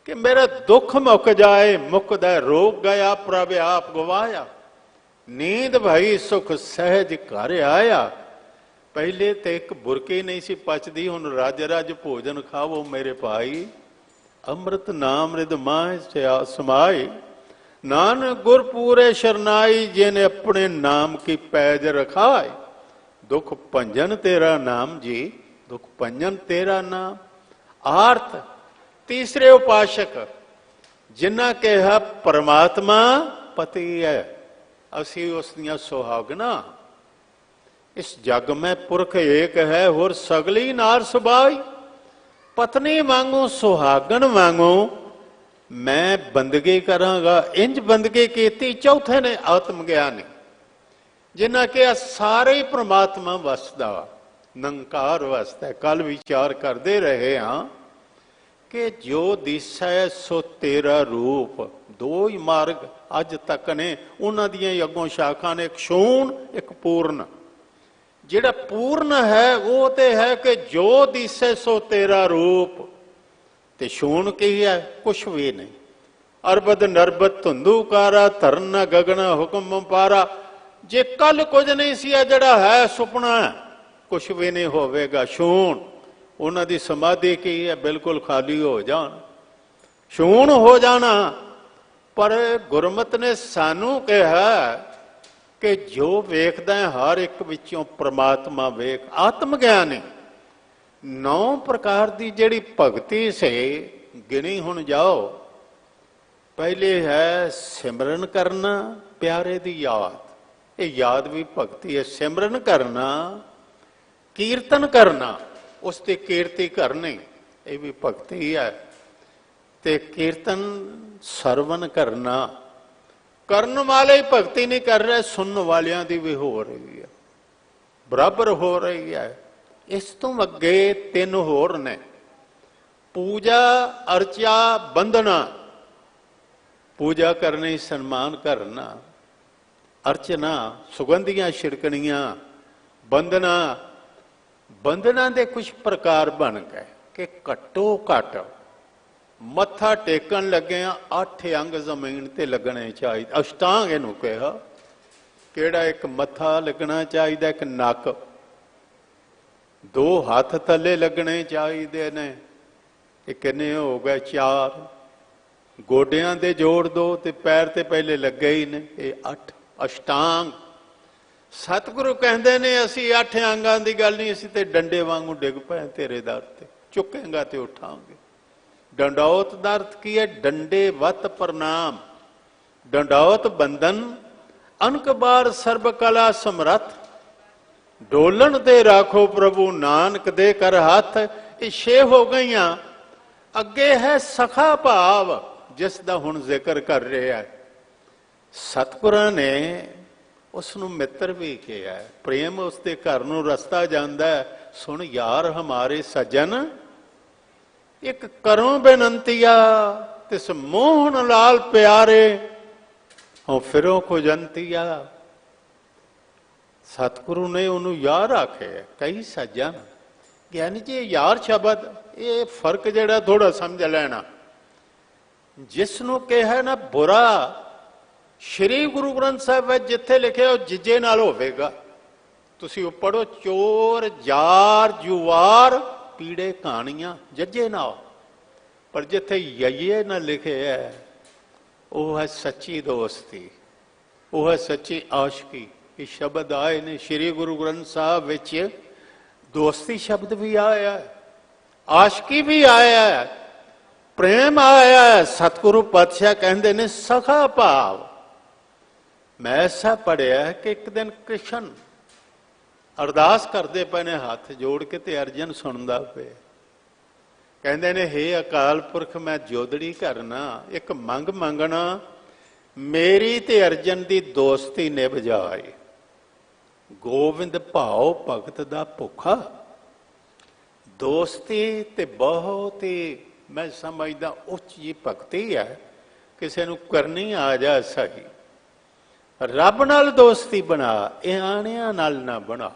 ਕਿ ਮੇਰਾ ਦੁੱਖ ਮੁੱਕ ਜਾਏ। ਮੁੱਕਦਾ ਰੋਗ ਗਿਆ ਪ੍ਰਭ ਆਪ ਗਵਾਇਆ, ਨੀਂਦ ਭਈ ਸੁਖ ਸਹਿਜ ਘਰ ਆਇਆ। ਪਹਿਲੇ ਤੇ ਇੱਕ ਬੁਰਕੀ ਨਹੀਂ ਸੀ ਪਚਦੀ, ਹੁਣ ਰਜ ਰਜ ਭੋਜਨ ਖਾਵੋ ਮੇਰੇ ਭਾਈ। ਅੰਮ੍ਰਿਤ ਨਾਮ ਰਿਦ ਮਾਹਿ ਸਮਾਈ, ਨਾਨਕ ਗੁਰ ਪੂਰੇ ਸ਼ਰਨਾਈ। ਜਿਨੇ ਆਪਣੇ ਨਾਮ ਕੀ ਪੈਜ ਰਖਾਏ, ਦੁਖ ਭੰਜਨ ਤੇਰਾ ਨਾਮ ਜੀ, ਦੁਖ ਭੰਜਨ ਤੇਰਾ ਨਾਮ। ਆਰਤ ਤੀਸਰੇ ਉਪਾਸ਼ਕ ਜਿਨ੍ਹਾਂ ਕਿਹਾ ਪਰਮਾਤਮਾ ਪਤੀ ਹੈ, ਅਸੀਂ ਉਸ ਦੀਆਂ ਸੁਹਾਗਣਾ। ਇਸ ਜਗ ਮੈਂ ਪੁਰਖ ਏਕ ਹੈ, ਹੋਰ ਸਗਲੀ ਨਾਰ ਸੁਭਾਈ। ਪਤਨੀ ਵਾਂਗੂ ਸੁਹਾਗਣ ਵਾਂਗੂ ਮੈਂ ਬੰਦਗੀ ਕਰਾਂਗਾ। ਇੰਜ ਬੰਦਗੀ ਕੀਤੀ। ਚੌਥੇ ਨੇ ਆਤਮ ਗਿਆਨੀ ਜਿਨ੍ਹਾਂ ਕਿਹਾ ਸਾਰੇ ਹੀ ਪ੍ਰਮਾਤਮਾ ਵਸਦਾ, ਨਿਰੰਕਾਰ ਵਸਦਾ। ਕੱਲ ਵਿਚਾਰ ਕਰਦੇ ਰਹੇ ਹਾਂ ਕਿ ਜੋ ਦਿਸੈ ਸੋ ਤੇਰਾ ਰੂਪ। ਦੋ ਹੀ ਮਾਰਗ ਅੱਜ ਤੱਕ ਨੇ, ਉਹਨਾਂ ਦੀਆਂ ਹੀ ਅੱਗੋਂ ਸ਼ਾਖਾ ਨੇ, ਇੱਕ ਸ਼ੂਨ ਇੱਕ ਪੂਰਨ। ਜਿਹੜਾ ਪੂਰਨ ਹੈ ਉਹ ਤੇ ਹੈ ਕਿ ਜੋ ਦਿਸੈ ਸੋ ਤੇਰਾ ਰੂਪ। ਤੇ ਸ਼ੂਨ ਕੀ ਹੈ? ਕੁਛ ਵੀ ਨਹੀਂ। ਅਰਬਦ ਨਰਬਤ ਧੁੰਦੂਕਾਰਾ, ਧਰਨ ਗਗਨ ਹੁਕਮ ਪਾਰਾ। ਜੇ ਕੱਲ ਕੁਝ ਨਹੀਂ ਸੀ, ਆ ਜਿਹੜਾ ਹੈ ਸੁਪਨਾ, ਕੁਛ ਵੀ ਨਹੀਂ ਹੋਵੇਗਾ। ਸ਼ੂਨ ਉਹਨਾਂ ਦੀ ਸਮਾਧੀ ਕੀ ਹੈ? ਬਿਲਕੁਲ ਖਾਲੀ ਹੋ ਜਾਣ, ਸ਼ੂਨ ਹੋ ਜਾਣਾ। ਪਰ ਗੁਰਮਤਿ ਨੇ ਸਾਨੂੰ ਕਿਹਾ ਕਿ ਜੋ ਵੇਖਦਾ ਹੈ ਹਰ ਇੱਕ ਵਿੱਚੋਂ ਪ੍ਰਮਾਤਮਾ ਵੇਖ। ਆਤਮ ਗਿਆਨੀ 9 ਪ੍ਰਕਾਰ ਦੀ ਜਿਹੜੀ ਭਗਤੀ ਸੇ ਗਿਣੀ ਹੁਣ ਜਾਓ। ਪਹਿਲੇ ਹੈ ਸਿਮਰਨ ਕਰਨਾ, ਪਿਆਰੇ ਦੀ ਯਾਦ। ਇਹ ਯਾਦ ਵੀ ਭਗਤੀ ਹੈ। ਸਿਮਰਨ ਕਰਨਾ, ਕੀਰਤਨ ਕਰਨਾ, ਉਸ ਤੇ ਕੀਰਤੀ ਕਰਨੀ, ਇਹ ਵੀ ਭਗਤੀ ਹੈ। ਤੇ ਕੀਰਤਨ ਸਰਵਨ ਕਰਨਾ, ਕਰਨ ਵਾਲੇ ਹੀ ਭਗਤੀ ਨਹੀਂ ਕਰ ਰਹੇ, ਸੁਣਨ ਵਾਲਿਆਂ ਦੀ ਵੀ ਹੋ ਰਹੀ ਹੈ, ਬਰਾਬਰ ਹੋ ਰਹੀ ਹੈ। ਇਸ ਤੋਂ ਅੱਗੇ 3 ਹੋਰ ਨੇ, ਪੂਜਾ ਅਰਚਾ ਬੰਦਨਾ। ਪੂਜਾ ਕਰਨੀ, ਸਨਮਾਨ ਕਰਨਾ, ਅਰਚਨਾ ਸੁਗੰਧੀਆਂ ਛਿੜਕਣੀਆਂ, ਬੰਦਨਾ। ਬੰਦਨਾ ਦੇ ਕੁਝ ਪ੍ਰਕਾਰ ਬਣ ਗਏ ਕਿ ਘੱਟੋ ਘੱਟ ਮੱਥਾ ਟੇਕਣ ਲੱਗਿਆ 8 ਅੰਗ ਜ਼ਮੀਨ ਤੇ ਲੱਗਣੇ ਚਾਹੀਦੇ। ਅਸ਼ਟਾਂਗ ਇਹਨੂੰ ਕਿਹਾ। ਕਿਹੜਾ? ਇੱਕ ਮੱਥਾ ਲੱਗਣਾ ਚਾਹੀਦਾ, ਇੱਕ ਨੱਕ, 2 ਹੱਥ ਥੱਲੇ ਲੱਗਣੇ ਚਾਹੀਦੇ ਨੇ। ਇਹ ਕਿੰਨੇ ਹੋ ਗਏ? 4। ਗੋਡਿਆਂ ਦੇ ਜੋੜ 2 ਤੇ ਪੈਰ ਤੇ ਪਹਿਲੇ ਲੱਗੇ ਹੀ ਨੇ, ਇਹ 8 ਅਸ਼ਟਾਂਗ। ਸਤਿਗੁਰੂ ਕਹਿੰਦੇ ਨੇ ਅਸੀਂ 8 ਅੰਗਾਂ ਦੀ ਗੱਲ ਨਹੀਂ, ਅਸੀਂ ਤੇ ਡੰਡੇ ਵਾਂਗੂ ਡਿੱਗ ਪਏ ਤੇਰੇ ਦਰ ਤੇ, ਚੁੱਕੇਗਾ ਤੇ ਉਠਾਂਗੇ। ਡੰਡੌਤ ਦਾ ਅਰਥ ਕੀ ਹੈ? ਡੰਡੇ ਵਤ ਪ੍ਰਣਾਮ। ਡੰਡੌਤ ਬੰਧਨ ਅਨਕ ਬਾਰ ਸਰਬ ਕਲਾ ਸਮਰੱਥ। ਡੋਲਣ ਤੇ ਰਾਖੋ ਪ੍ਰਭੂ ਨਾਨਕ ਦੇ ਕਰ ਹੱਥ। ਇਹ 6 ਹੋ ਗਈਆਂ। ਅੱਗੇ ਹੈ ਸਖਾ ਭਾਵ, ਜਿਸ ਦਾ ਹੁਣ ਜ਼ਿਕਰ ਕਰ ਰਿਹਾ ਹੈ। ਸਤਿਗੁਰਾਂ ਨੇ ਉਸ ਨੂੰ ਮਿੱਤਰ ਵੀ ਕਿਹਾ। ਪ੍ਰੇਮ ਉਸ ਦੇ ਘਰ ਨੂੰ ਰਸਤਾ ਜਾਂਦਾ ਹੈ। ਸੁਣ ਯਾਰ ਹਮਾਰੇ ਸੱਜਣ, ਇੱਕ ਕਰੋ ਬੇਨੰਤੀਆ, ਤਿਸ ਮੋਹਨ ਲਾਲ ਪਿਆਰੇ, ਹੋ ਫਿਰੋ ਖੁਜੰਤੀਆ। ਸਤਿਗੁਰੂ ਨੇ ਉਹਨੂੰ ਯਾਰ ਆਖਿਆ। ਕਈ ਸੱਜਣ, ਗਿਆਨੀ ਜੀ ਯਾਰ ਸ਼ਬਦ, ਇਹ ਫਰਕ ਜਿਹੜਾ ਥੋੜਾ ਸਮਝ ਲੈਣਾ। ਜਿਸ ਨੂੰ ਕਿਹਾ ਨਾ ਬੁਰਾ, ਸ਼੍ਰੀ ਗੁਰੂ ਗ੍ਰੰਥ ਸਾਹਿਬ ਵਿੱਚ ਜਿੱਥੇ ਲਿਖਿਆ ਉਹ ਜਿੱਜੇ ਨਾਲ ਹੋਵੇਗਾ। ਤੁਸੀਂ ਉਹ ਪੜੋ, ਚੋਰ ਯਾਰ ਜੁਆਰ ਪੀੜੇ ਕਹਾਣੀਆਂ, ਜੱਜੇ ਨਾਲ। ਪਰ ਜਿੱਥੇ ਯਈਏ ਨਾ ਲਿਖਿਆ ਉਹ ਹੈ ਸੱਚੀ ਦੋਸਤੀ, ਉਹ ਹੈ ਸੱਚੀ ਆਸ਼ਕੀ। ਇਹ ਸ਼ਬਦ ਆਏ ਨੇ ਸ਼੍ਰੀ ਗੁਰੂ ਗ੍ਰੰਥ ਸਾਹਿਬ ਵਿੱਚ ਦੋਸਤੀ ਸ਼ਬਦ ਵੀ ਆਇਆ ਹੈ, ਆਸ਼ਕੀ ਵੀ ਆਇਆ ਹੈ, ਪ੍ਰੇਮ ਆਇਆ ਹੈ। ਸਤਿਗੁਰੂ ਪਾਤਸ਼ਾਹ ਕਹਿੰਦੇ ਨੇ ਸਖਾ ਭਾਵ। ਮੈਂ ਐਸਾ ਪੜਿਆ ਕਿ ਇੱਕ ਦਿਨ ਕ੍ਰਿਸ਼ਨ ਅਰਦਾਸ ਕਰਦੇ ਪਏ ਨੇ ਹੱਥ ਜੋੜ ਕੇ, ਤੇ ਅਰਜਨ ਸੁਣਦਾ ਪਿਆ। ਕਹਿੰਦੇ ਨੇ ਹੇ ਅਕਾਲ ਪੁਰਖ, ਮੈਂ ਜੋਦੜੀ ਕਰਨਾ, ਇੱਕ ਮੰਗ ਮੰਗਣਾ, ਮੇਰੀ ਤੇ ਅਰਜਨ ਦੀ ਦੋਸਤੀ ਨਿਭ ਜਾਏ। ਗੋਬਿੰਦ ਭਾਉ ਭਗਤ ਦਾ ਭੁੱਖਾ। ਦੋਸਤੀ ਤੇ ਬਹੁਤ ਹੀ ਮੈਂ ਸਮਝਦਾ ਉੱਚ ਜੀ ਭਗਤੀ ਹੈ, ਕਿਸੇ ਨੂੰ ਕਰਨੀ ਆ ਜਾ ਸਹੀ। ਰੱਬ ਨਾਲ ਦੋਸਤੀ ਬਣਾ, ਇਆਣਿਆਂ ਨਾਲ ਨਾ ਬਣਾ।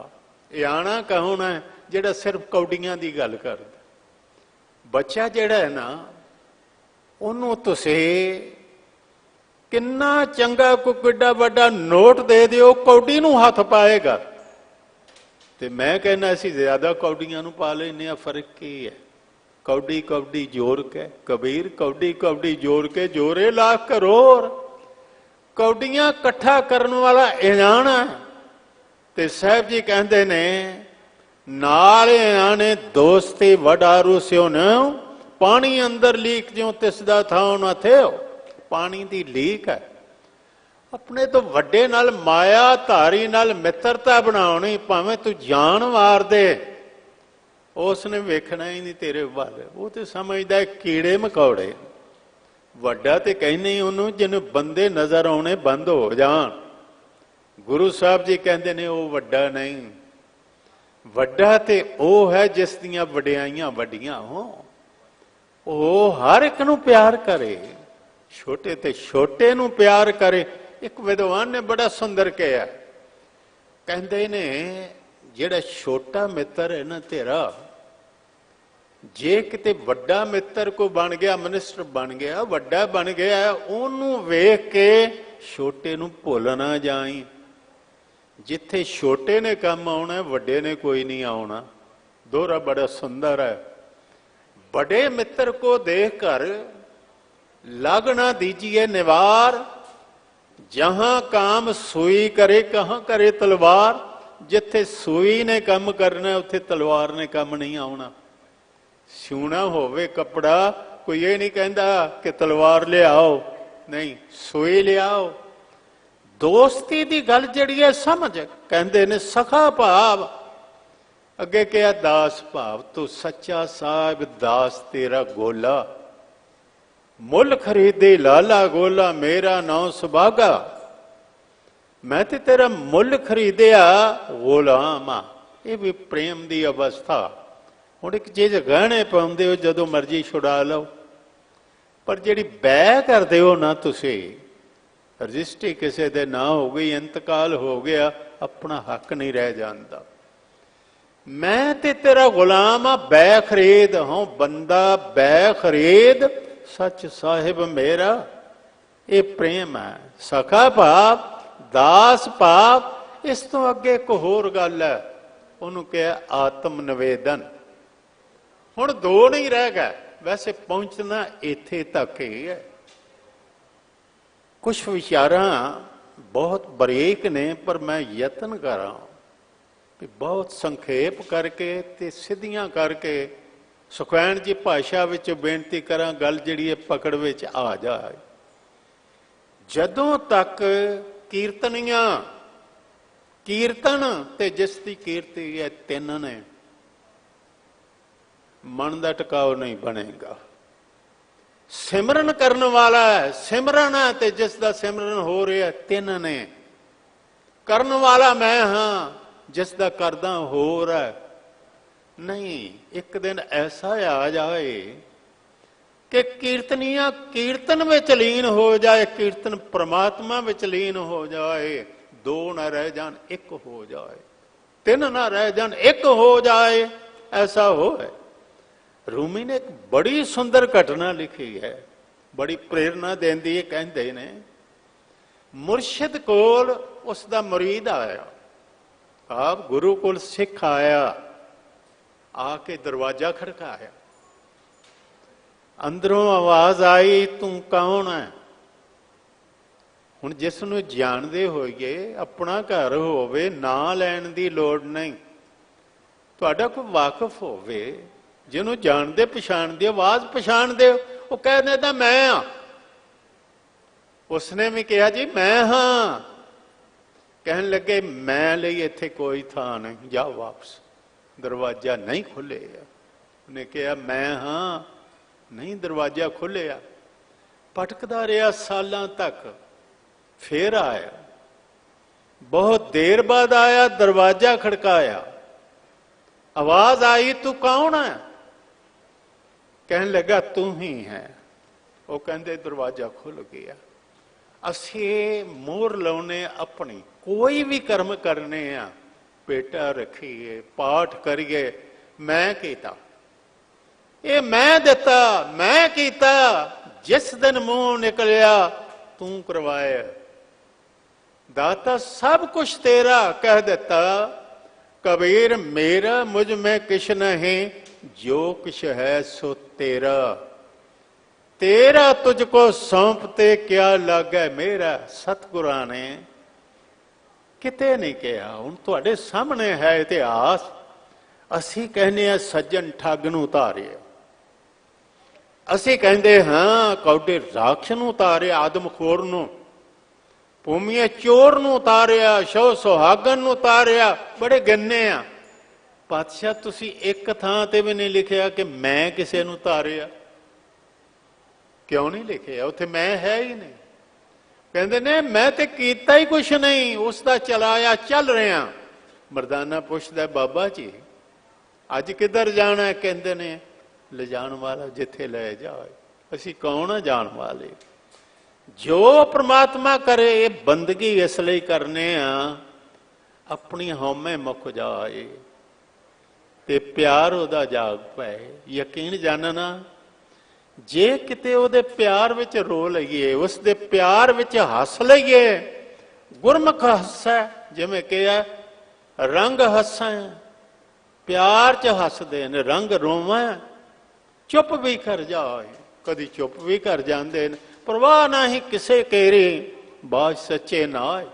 ਇਆਣਾ ਕੌਣ ਹੈ? ਜਿਹੜਾ ਸਿਰਫ ਕੌਡੀਆਂ ਦੀ ਗੱਲ ਕਰਦਾ। ਬੱਚਾ ਜਿਹੜਾ ਹੈ ਨਾ, ਉਹਨੂੰ ਤੁਸੀਂ ਕਿੰਨਾ ਚੰਗਾ ਕੋਈ ਕਿੱਡਾ ਵੱਡਾ ਨੋਟ ਦੇ ਦਿਓ, ਕੌਡੀ ਨੂੰ ਹੱਥ ਪਾਏਗਾ। ਤੇ ਮੈਂ ਕਹਿੰਦਾ ਅਸੀਂ ਜ਼ਿਆਦਾ ਕੌਡੀਆਂ ਨੂੰ ਪਾ ਲੈਂਦੇ ਹਾਂ। ਫਰਕ ਕੀ ਹੈ? ਕੌਡੀ ਕੌਡੀ ਜੋੜ ਕੇ, ਕਬੀਰ ਕੌਡੀ ਕੌਡੀ ਜੋੜ ਕੇ ਜੋਰੇ ਲੱਖ ਕਰੋੜ। ਕੌਡੀਆਂ ਇਕੱਠਾ ਕਰਨ ਵਾਲਾ ਇਆਣਾ। ਤੇ ਸਾਹਿਬ ਜੀ ਕਹਿੰਦੇ ਨੇ ਨਾਲ ਇਆਣੇ ਦੋਸਤੀ ਵਡਾਰੂ ਸਿਓ ਨ, ਪਾਣੀ ਅੰਦਰ ਲੀਕ ਜਿਉ ਤਿਸ ਦਾ ਥਾਉ ਨਾ ਥਿਓ। ਪਾਣੀ ਦੀ ਲੀਕ ਹੈ। ਆਪਣੇ ਤੋਂ ਵੱਡੇ ਨਾਲ ਮਾਇਆ ਧਾਰੀ ਨਾਲ ਮਿੱਤਰਤਾ ਬਣਾਉਣੀ, ਭਾਵੇਂ ਤੂੰ ਜਾਨ ਮਾਰ ਦੇ, ਉਸ ਨੇ ਵੇਖਣਾ ਹੀ ਨਹੀਂ ਤੇਰੇ ਵੱਲ। ਉਹ ਤੇ ਸਮਝਦਾ ਕੀੜੇ ਮਕੌੜੇ। ਵੱਡਾ ਤੇ ਕਹਿੰਦੇ ਉਹਨੂੰ ਜਿਹਨੂੰ ਬੰਦੇ ਨਜ਼ਰ ਆਉਣੇ ਬੰਦ ਹੋ ਜਾਣ। ਗੁਰੂ ਸਾਹਿਬ ਜੀ ਕਹਿੰਦੇ ਨੇ ਉਹ ਵੱਡਾ ਨਹੀਂ। ਵੱਡਾ ਤੇ ਉਹ ਹੈ ਜਿਸ ਦੀਆਂ ਵਡਿਆਈਆਂ ਵੱਡੀਆਂ ਹੋਣ। ਉਹ ਹਰ ਇੱਕ ਨੂੰ ਪਿਆਰ ਕਰੇ, ਛੋਟੇ ਤੇ ਛੋਟੇ ਨੂੰ ਪਿਆਰ ਕਰੇ। ਇੱਕ ਵਿਦਵਾਨ ਨੇ ਬੜਾ ਸੁੰਦਰ ਕਿਹਾ, ਕਹਿੰਦੇ ਨੇ ਜਿਹੜਾ ਛੋਟਾ ਮਿੱਤਰ ਹੈ ਨਾ ਤੇਰਾ, ਜੇ ਕਿਤੇ ਵੱਡਾ ਮਿੱਤਰ ਕੋ ਬਣ ਗਿਆ, ਮਿਨਿਸਟਰ ਬਣ ਗਿਆ, ਵੱਡਾ ਬਣ ਗਿਆ, ਉਹਨੂੰ ਵੇਖ ਕੇ ਛੋਟੇ ਨੂੰ ਭੁੱਲ ਨਾ ਜਾਈ। ਜਿੱਥੇ ਛੋਟੇ ਨੇ ਕੰਮ ਆਉਣਾ, ਵੱਡੇ ਨੇ ਕੋਈ ਨਹੀਂ ਆਉਣਾ। ਦੋਹਰਾ ਬੜਾ ਸੁੰਦਰ ਹੈ। बड़े मित्र को देखकर लग न दीजिए निवार, जहां काम सुई करे कहां करे तलवार। जिथे सुई ने काम करना उत्थे तलवार ने काम नहीं आना। सिउना होवे कपड़ा कोई ये नहीं कहता कि तलवार ले आओ, नहीं सुई ले आओ। दोस्ती की गल जिहड़ी है समझ कहते ने सखा भाव। अगे क्या दास भाव, तू सच्चा साहिब दास तेरा गोला। मुल खरीदे लाला गोला मेरा नाम सुभागा। मैं ते तेरा मुल खरीदिया गुलाम आ। ये भी प्रेम की अवस्था। हुण एक चीज गहने पाउंदे हो जदों मर्जी छुड़ा लो, पर जिहड़ी बै करदे हो ना तुसी, रजिस्ट्री किसी दे ना हो गई, इंतकाल हो गया, अपना हक नहीं रह जाता। मैं ते तेरा गुलाम आ, बै खरीद हूं बंदा बै खरीद सच साहिब मेरा। ये प्रेम है। सखा भाव दास भाव। इस तो अगे एक होर गल है, उन्होंने कहा आत्म निवेदन। हुण दो नहीं रह गए, वैसे पहुंचना इत्थे तक ही है। कुछ विचारां बहुत बरीक ने, पर मैं यतन करा बहुत संखेप करके ते सिद्धियां करके सुखैन जी भाषा विच बेनती करा, गल जिहड़ी पकड़ विच आ जाए। जदों तक कीर्तनियां कीर्तन ते जिस दी कीर्ति है तीन ने, मन का टिकाव नहीं बनेगा। सिमरन करने वाला है, सिमरन है ते जिस दा सिमरन हो रहा है तीन ने। करन वाला मैं हाँ, जिसका करदा हो रहा है नहीं। एक दिन ऐसा आ जाए कि कीर्तनिया कीर्तन में लीन हो जाए, कीर्तन परमात्मा में लीन हो जाए। दो ना रह जान एक हो जाए, तीन ना रह जान एक हो जाए, ऐसा हो है। रूमी ने एक बड़ी सुंदर घटना लिखी है, बड़ी प्रेरणा देंदी है। कहते ने मुर्शिद कोल उसका मुरीद आया, आप गुरु कोल सिख आया, आके दरवाजा खड़काया। अंदरों आवाज आई तू कौन है। हुण जिसनूं जानदे होइए, अपना घर होवे, ना लैण दी लोड़ नहीं। ਤੁਹਾਡਾ ਕੋਈ ਵਾਕਫ ਹੋਵੇ, ਜਿਹਨੂੰ ਜਾਣਦੇ ਪਛਾਣਦੇ, ਆਵਾਜ਼ ਪਛਾਣਦੇ, ਉਹ ਕਹਿ ਦਿੰਦਾ ਮੈਂ ਹਾਂ। ਉਸਨੇ ਵੀ ਕਿਹਾ ਜੀ ਮੈਂ ਹਾਂ। ਕਹਿਣ ਲੱਗੇ ਮੈਂ ਲਈ ਇੱਥੇ ਕੋਈ ਥਾਂ ਨਹੀਂ, ਜਾ ਵਾਪਸ, ਦਰਵਾਜ਼ਾ ਨਹੀਂ ਖੁੱਲ੍ਹੇਗਾ। ਉਹਨੇ ਕਿਹਾ ਮੈਂ ਹਾਂ, ਨਹੀਂ ਦਰਵਾਜ਼ਾ ਖੁੱਲ੍ਹਿਆ। ਭਟਕਦਾ ਰਿਹਾ ਸਾਲਾਂ ਤੱਕ, ਫੇਰ ਆਇਆ, ਬਹੁਤ ਦੇਰ ਬਾਅਦ ਆਇਆ, ਦਰਵਾਜ਼ਾ ਖੜਕਾਇਆ, ਆਵਾਜ਼ ਆਈ ਤੂੰ ਕੌਣ ਹੈ? ਕਹਿਣ ਲੱਗਾ ਤੂੰ ਹੀ ਹੈ। ਉਹ ਕਹਿੰਦੇ ਦਰਵਾਜ਼ਾ ਖੁੱਲ ਗਿਆ। ਅਸੀਂ ਮੋਹਰ ਲਾਉਣੇ ਆਪਣੀ, ਕੋਈ ਵੀ ਕਰਮ ਕਰਨੇ ਆ, ਬੇਟਾ ਰੱਖੀਏ, ਪਾਠ ਕਰੀਏ, ਮੈਂ ਕੀਤਾ, ਇਹ ਮੈਂ ਦਿੱਤਾ, ਮੈਂ ਕੀਤਾ, ਜਿਸ ਦਿਨ ਮੂੰਹ ਨਿਕਲਿਆ ਤੂੰ ਕਰਵਾਇਆ। ਦਾਤਾ ਸਭ ਕੁਛ ਤੇਰਾ, ਕਹਿ ਦਿੱਤਾ ਕਬੀਰ ਮੇਰਾ ਮੁਝ ਮੈਂ ਕਿਛ ਨਹੀਂ, ਜੋ ਕੁਛ ਹੈ ਸੋ ਤੇਰਾ, ਤੇਰਾ ਤੁਝ ਕੋ ਸੌਂਪਤੇ ਕਿਆ ਲਾਗੈ ਮੇਰਾ। ਸਤਿਗੁਰਾਂ ਨੇ ਕਿਤੇ ਨਹੀਂ ਕਿਹਾ। ਹੁਣ ਤੁਹਾਡੇ ਸਾਹਮਣੇ ਹੈ ਇਤਿਹਾਸ। ਅਸੀਂ ਕਹਿੰਦੇ ਹਾਂ ਸੱਜਣ ਠੱਗ ਨੂੰ ਉਤਾਰਿਆ, ਅਸੀਂ ਕਹਿੰਦੇ ਹਾਂ ਕੌਡੇ ਰਾਖਸ਼ ਨੂੰ ਉਤਾਰਿਆ, ਆਦਮਖੋਰ ਨੂੰ, ਭੂਮੀਏ ਚੋਰ ਨੂੰ ਉਤਾਰਿਆ, ਸ਼ੋ ਸੁਹਾਗਣ ਨੂੰ ਉਤਾਰਿਆ, ਬੜੇ ਗੰਨੇ ਆ। ਪਾਤਸ਼ਾਹ ਤੁਸੀਂ ਇੱਕ ਥਾਂ ਤੇ ਵੀ ਨਹੀਂ ਲਿਖਿਆ ਕਿ ਮੈਂ ਕਿਸੇ ਨੂੰ ਉਤਾਰਿਆ। ਕਿਉਂ ਨਹੀਂ ਲਿਖਿਆ? ਉੱਥੇ ਮੈਂ ਹੈ ਹੀ ਨਹੀਂ। ਕਹਿੰਦੇ ਨੇ ਮੈਂ ਤੇ ਕੀਤਾ ਹੀ ਕੁਛ ਨਹੀਂ, ਉਸ ਦਾ ਚਲਾਇਆ ਚੱਲ ਰਿਹਾ। ਮਰਦਾਨਾ ਪੁੱਛਦਾ ਬਾਬਾ ਜੀ ਅੱਜ ਕਿੱਧਰ ਜਾਣਾ? ਕਹਿੰਦੇ ਨੇ ਲਿਜਾਣ ਵਾਲਾ ਜਿੱਥੇ ਲੈ ਜਾਏ। ਅਸੀਂ ਕੌਣ ਆ ਜਾਣ ਵਾਲੇ? ਜੋ ਪ੍ਰਮਾਤਮਾ ਕਰੇ, ਇਹ ਬੰਦਗੀ ਇਸ ਲਈ ਕਰਨੇ ਆ ਆਪਣੀ ਹਉਮੈ ਮੁੱਕ ਜਾਏ ਤੇ ਪਿਆਰ ਉਹਦਾ ਜਾਗ ਪਏ। ਯਕੀਨ ਜਾਣਨਾ, ਜੇ ਕਿਤੇ ਉਹਦੇ ਪਿਆਰ ਵਿੱਚ ਰੋ ਲਈਏ, ਉਸ ਦੇ ਪਿਆਰ ਵਿੱਚ ਹੱਸ ਲਈਏ, ਗੁਰਮੁਖ ਹੱਸੈ, ਜਿਵੇਂ ਕਿਹਾ ਰੰਗ ਹੱਸਾਂ, ਪਿਆਰ ਚ ਹੱਸਦੇ ਨੇ, ਰੰਗ ਰੋਵਾਂ, ਚੁੱਪ ਵੀ ਕਰ ਜਾਏ, ਕਦੀ ਚੁੱਪ ਵੀ ਕਰ ਜਾਂਦੇ ਨੇ, ਪਰਵਾਹ ਨਹੀਂ ਕਿਸੇ ਕੇਰੀ, ਬਾਜ ਸੱਚੇ ਨਾਏ,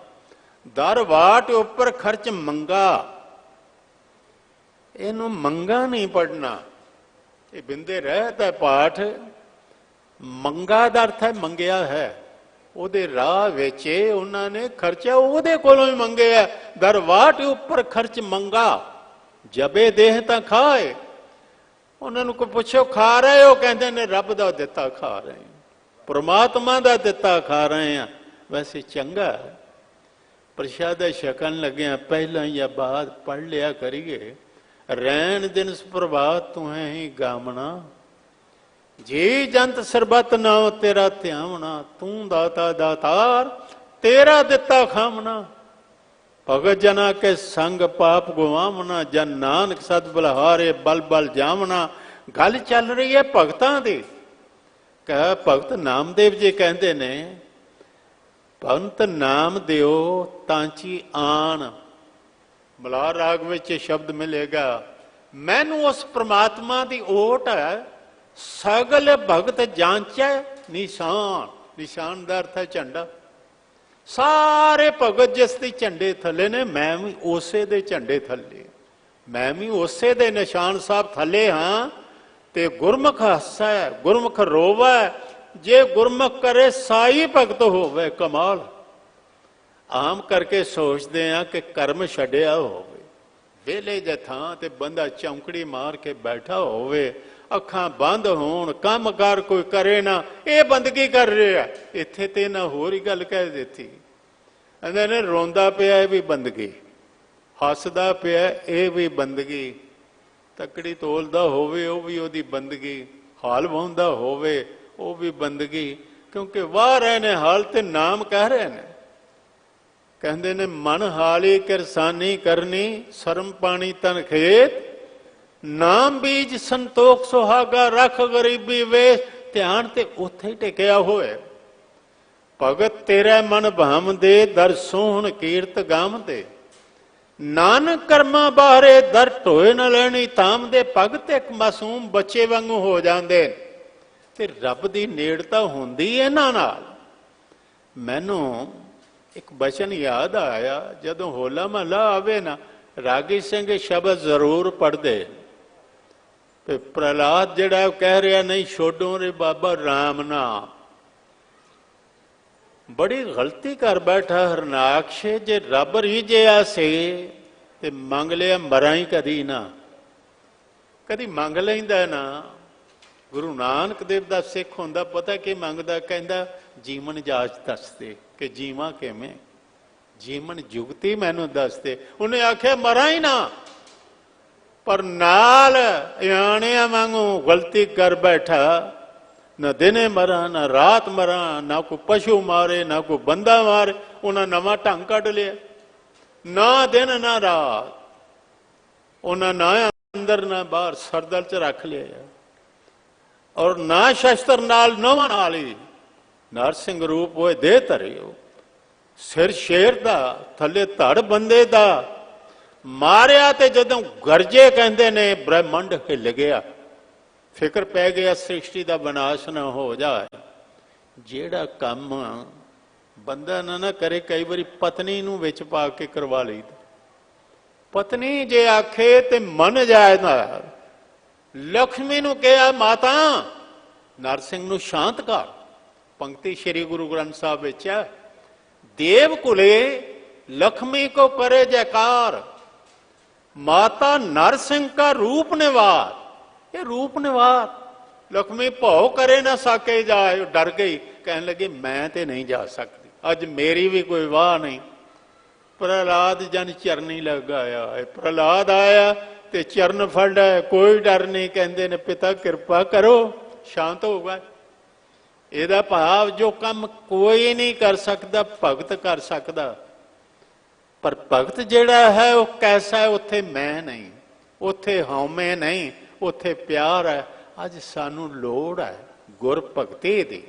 ਦਰ ਵਾਟ ਉੱਪਰ ਖਰਚ ਮੰਗਾ। ਇਹਨੂੰ ਮੰਗਾ ਨਹੀਂ ਪੜਨਾ, ਇਹ ਬਿੰਦੇ ਰਹਿਤ ਹੈ ਪਾਠ। ਮੰਗਾ ਦਾ ਅਰਥ ਹੈ ਮੰਗਿਆ ਹੈ, ਉਹਦੇ ਰਾਹ ਵਿੱਚ ਉਹਨਾਂ ਨੇ ਖਰਚਾ ਉਹਦੇ ਕੋਲੋਂ ਹੀ ਮੰਗਿਆ। ਦਰ ਵਾਟ ਉੱਪਰ ਖਰਚ ਮੰਗਾ, ਜਬੇ ਦੇਹ ਤਾਂ ਖਾਏ। ਉਹਨਾਂ ਨੂੰ ਕੋਈ ਪੁੱਛੋ ਖਾ ਰਹੇ ਹੋ? ਕਹਿੰਦੇ ਨੇ ਰੱਬ ਦਾ ਦਿੱਤਾ ਖਾ ਰਹੇ, ਪਰਮਾਤਮਾ ਦਾ ਦਿੱਤਾ ਖਾ ਰਹੇ ਆ। ਵੈਸੇ ਚੰਗਾ ਪ੍ਰਸ਼ਾਦਾ ਛਕਣ ਲੱਗਿਆ ਪਹਿਲਾਂ ਜਾਂ ਬਾਅਦ ਪੜ ਲਿਆ ਕਰੀਏ, ਰੈਣ ਦਿਨ ਸੁਪਰਭਾਤ ਤੂੰ ਹੈ ਹੀ ਗਾਮਣਾ, ਜੀ ਜੰਤ ਸਰਬਤ ਨਾਉ ਤੇਰਾ ਧਿਆਵਣਾ, ਤੂੰ ਦਾਤਾ ਦਾਤਾਰ ਤੇਰਾ ਦਿੱਤਾ ਖਾਮਣਾ, ਭਗਤ ਜਨਾ ਕੇ ਸੰਗ ਪਾਪ ਗਵਾਵਣਾ, ਜਨ ਨਾਨਕ ਸਦ ਬਲਹਾਰੇ ਬਲ ਬਲ ਜਾਵਣਾ। ਗੱਲ ਚੱਲ ਰਹੀ ਹੈ ਭਗਤਾਂ ਦੀ। ਕਹ ਭਗਤ ਨਾਮਦੇਵ ਜੀ ਕਹਿੰਦੇ ਨੇ, ਭਗਤ ਨਾਮ ਦਿਓ ਤਾਂਚੀ ਆਣ। ਮਲਾਰ ਰਾਗ ਵਿੱਚ ਸ਼ਬਦ ਮਿਲੇਗਾ, ਮੈਨੂੰ ਉਸ ਪ੍ਰਮਾਤਮਾ ਦੀ ਓਟ ਹੈ, ਸਗਲ ਭਗਤ ਜਾਂਚੈ ਨਿਸ਼ਾਨ। ਨਿਸ਼ਾਨ ਦਾ ਅਰਥ ਹੈ ਝੰਡਾ। ਸਾਰੇ ਭਗਤ ਜਿਸ ਦੇ ਝੰਡੇ ਥੱਲੇ ਨੇ, ਮੈਂ ਵੀ ਉਸੇ ਦੇ ਝੰਡੇ ਥੱਲੇ, ਮੈਂ ਵੀ ਉਸੇ ਦੇ ਨਿਸ਼ਾਨ ਸਾਹਿਬ ਥੱਲੇ ਹਾਂ। ਤੇ ਗੁਰਮੁਖ ਹੱਸੈ, ਗੁਰਮੁਖ ਰੋਵੈ, ਜੇ ਗੁਰਮੁਖ ਕਰੇ ਸਾਈ ਭਗਤ ਹੋਵੇ। ਕਮਾਲ। ਆਮ ਕਰਕੇ ਸੋਚਦੇ ਆ ਕਿ ਕਰਮ ਛੱਡਿਆ ਹੋਵੇ, ਵਿਹਲੇ ਜੇ ਥਾਂ ਤੇ ਬੰਦਾ ਚੌਂਕੜੀ ਮਾਰ ਕੇ ਬੈਠਾ ਹੋਵੇ, ਅੱਖਾਂ ਬੰਦ ਹੋਣ, ਕੰਮ ਕਾਰ ਕੋਈ ਕਰੇ ਨਾ, ਇਹ ਬੰਦਗੀ ਕਰ ਰਿਹਾ। ਇੱਥੇ ਤੇ ਨਾ ਹੋਰ ਹੀ ਗੱਲ ਕਹਿ ਦਿੱਤੀ। ਕਹਿੰਦੇ ਨੇ ਰੋਂਦਾ ਪਿਆ ਇਹ ਵੀ ਬੰਦਗੀ, ਹੱਸਦਾ ਪਿਆ ਇਹ ਵੀ ਬੰਦਗੀ, ਤੱਕੜੀ ਤੋਲਦਾ ਹੋਵੇ ਉਹ ਵੀ ਉਹਦੀ ਬੰਦਗੀ, ਹਾਲ ਵਾਹੁੰਦਾ ਹੋਵੇ ਉਹ ਵੀ ਬੰਦਗੀ, ਕਿਉਂਕਿ ਵਾਹ ਰਹੇ ਨੇ ਹਾਲ ਤੇ ਨਾਮ ਕਹਿ ਰਹੇ ਨੇ। ਕਹਿੰਦੇ ਨੇ ਮਨ ਹਾਲੀ ਕਿਰਸਾਨੀ ਕਰਨੀ, ਸ਼ਰਮ ਪਾਣੀ ਤਨ ਖੇਤ, ਨਾਮ ਬੀਜ ਸੰਤੋਖ ਸੁਹਾਗਾ, ਰੱਖ ਗਰੀਬੀ ਵੇਸ। ਧਿਆਨ ਤੇ ਉੱਥੇ ਹੀ ਟਿਕਿਆ ਹੋਏ। ਭਗਤ ਤੇਰਾ ਮਨ ਭਾਮ ਦੇ, ਦਰ ਸੋਹਣ ਕੀਰਤ ਗਾਮ ਦੇ, ਨਾਨਕ ਕਰਮਾਂ ਬਾਹਰੇ ਦਰ ਢੋਏ ਨਾ ਲੈਣੀ ਤਾਮ ਦੇ। ਭਗਤ ਇੱਕ ਮਾਸੂਮ ਬੱਚੇ ਵਾਂਗੂ ਹੋ ਜਾਂਦੇ ਤੇ ਰੱਬ ਦੀ ਨੇੜਤਾ ਹੁੰਦੀ ਇਹਨਾਂ ਨਾਲ। ਮੈਨੂੰ ਇੱਕ ਬਚਨ ਯਾਦ ਆਇਆ, ਜਦੋਂ ਹੋਲਾ ਮਹੱਲਾ ਆਵੇ ਨਾ, रागी सिंह शब्द जरूर पढ़ते, प्रहलाद जिहड़ा कह रहा नहीं छोड़ो रे बाबा राम नाम, बड़ी गलती कर बैठा हरनाक्ष। जे रब रीझिया से ते मंग लिया मरा ही कदी ना, कदी मंग लैंदा ना। गुरु नानक देव दा सिख हुंदा पता कि मंगदा, कहंदा जीवन जाच दसदे कि जीवा किवें, जीवन जुगती मैनू दसदे। उन्हें आख्या मरा ही ना, पर नाल याणिया वांगू गलती कर बैठा, न दिने मरा न रात मरा, ना कोई पशु मारे ना कोई बंदा मारे। उन्हें नवा ढंग कढ़ लिया, ना दिन ना रात, उन्हें ना अंदर ना बाहर सरदल च रख लिया, और ना शस्त्र नाल नवा नाल ही नरसिंह रूप होए दे धरे। सिर शेर दा थले धड़ बंदे दा, मारिया ते जदों गरजे कहंदे ने ब्रह्मंड हिल गया, फिक्र पै गया सृष्टि का विनाश ना हो जाए। जेड़ा काम बंदा ना करे, कई बारी पत्नी नूं विच पा के करवा लईदा। पत्नी जे आखे ते मन जाए ना, लक्ष्मी नूं कहा माता नरसिंह नूं शांत कर। पंक्ति श्री गुरु ग्रंथ साहब विच है, देव कुले लक्ष्मी को करे जयकार, माता नरसिंह का रूप निवार। ये रूप निवार, लक्ष्मी भौ करे ना साके जाए। डर गई, कहने लगी मैं ते नहीं जा सकती, अज मेरी भी कोई वाह नहीं। प्रहलाद जन चरनी लग आया, प्रहलाद आया ते चरण फड़ा, कोई डर नहीं। कहते ने पिता कृपा करो, शांत हो गए। ਇਹਦਾ भाव जो काम कोई नहीं कर सकता भगत कर सकता, पर भगत जिहड़ा है वह कैसा है, उत्थे मैं नहीं, उत्थे हौमे नहीं, उत्थे प्यार है। अज सानू लोड़ है गुर भगती दी,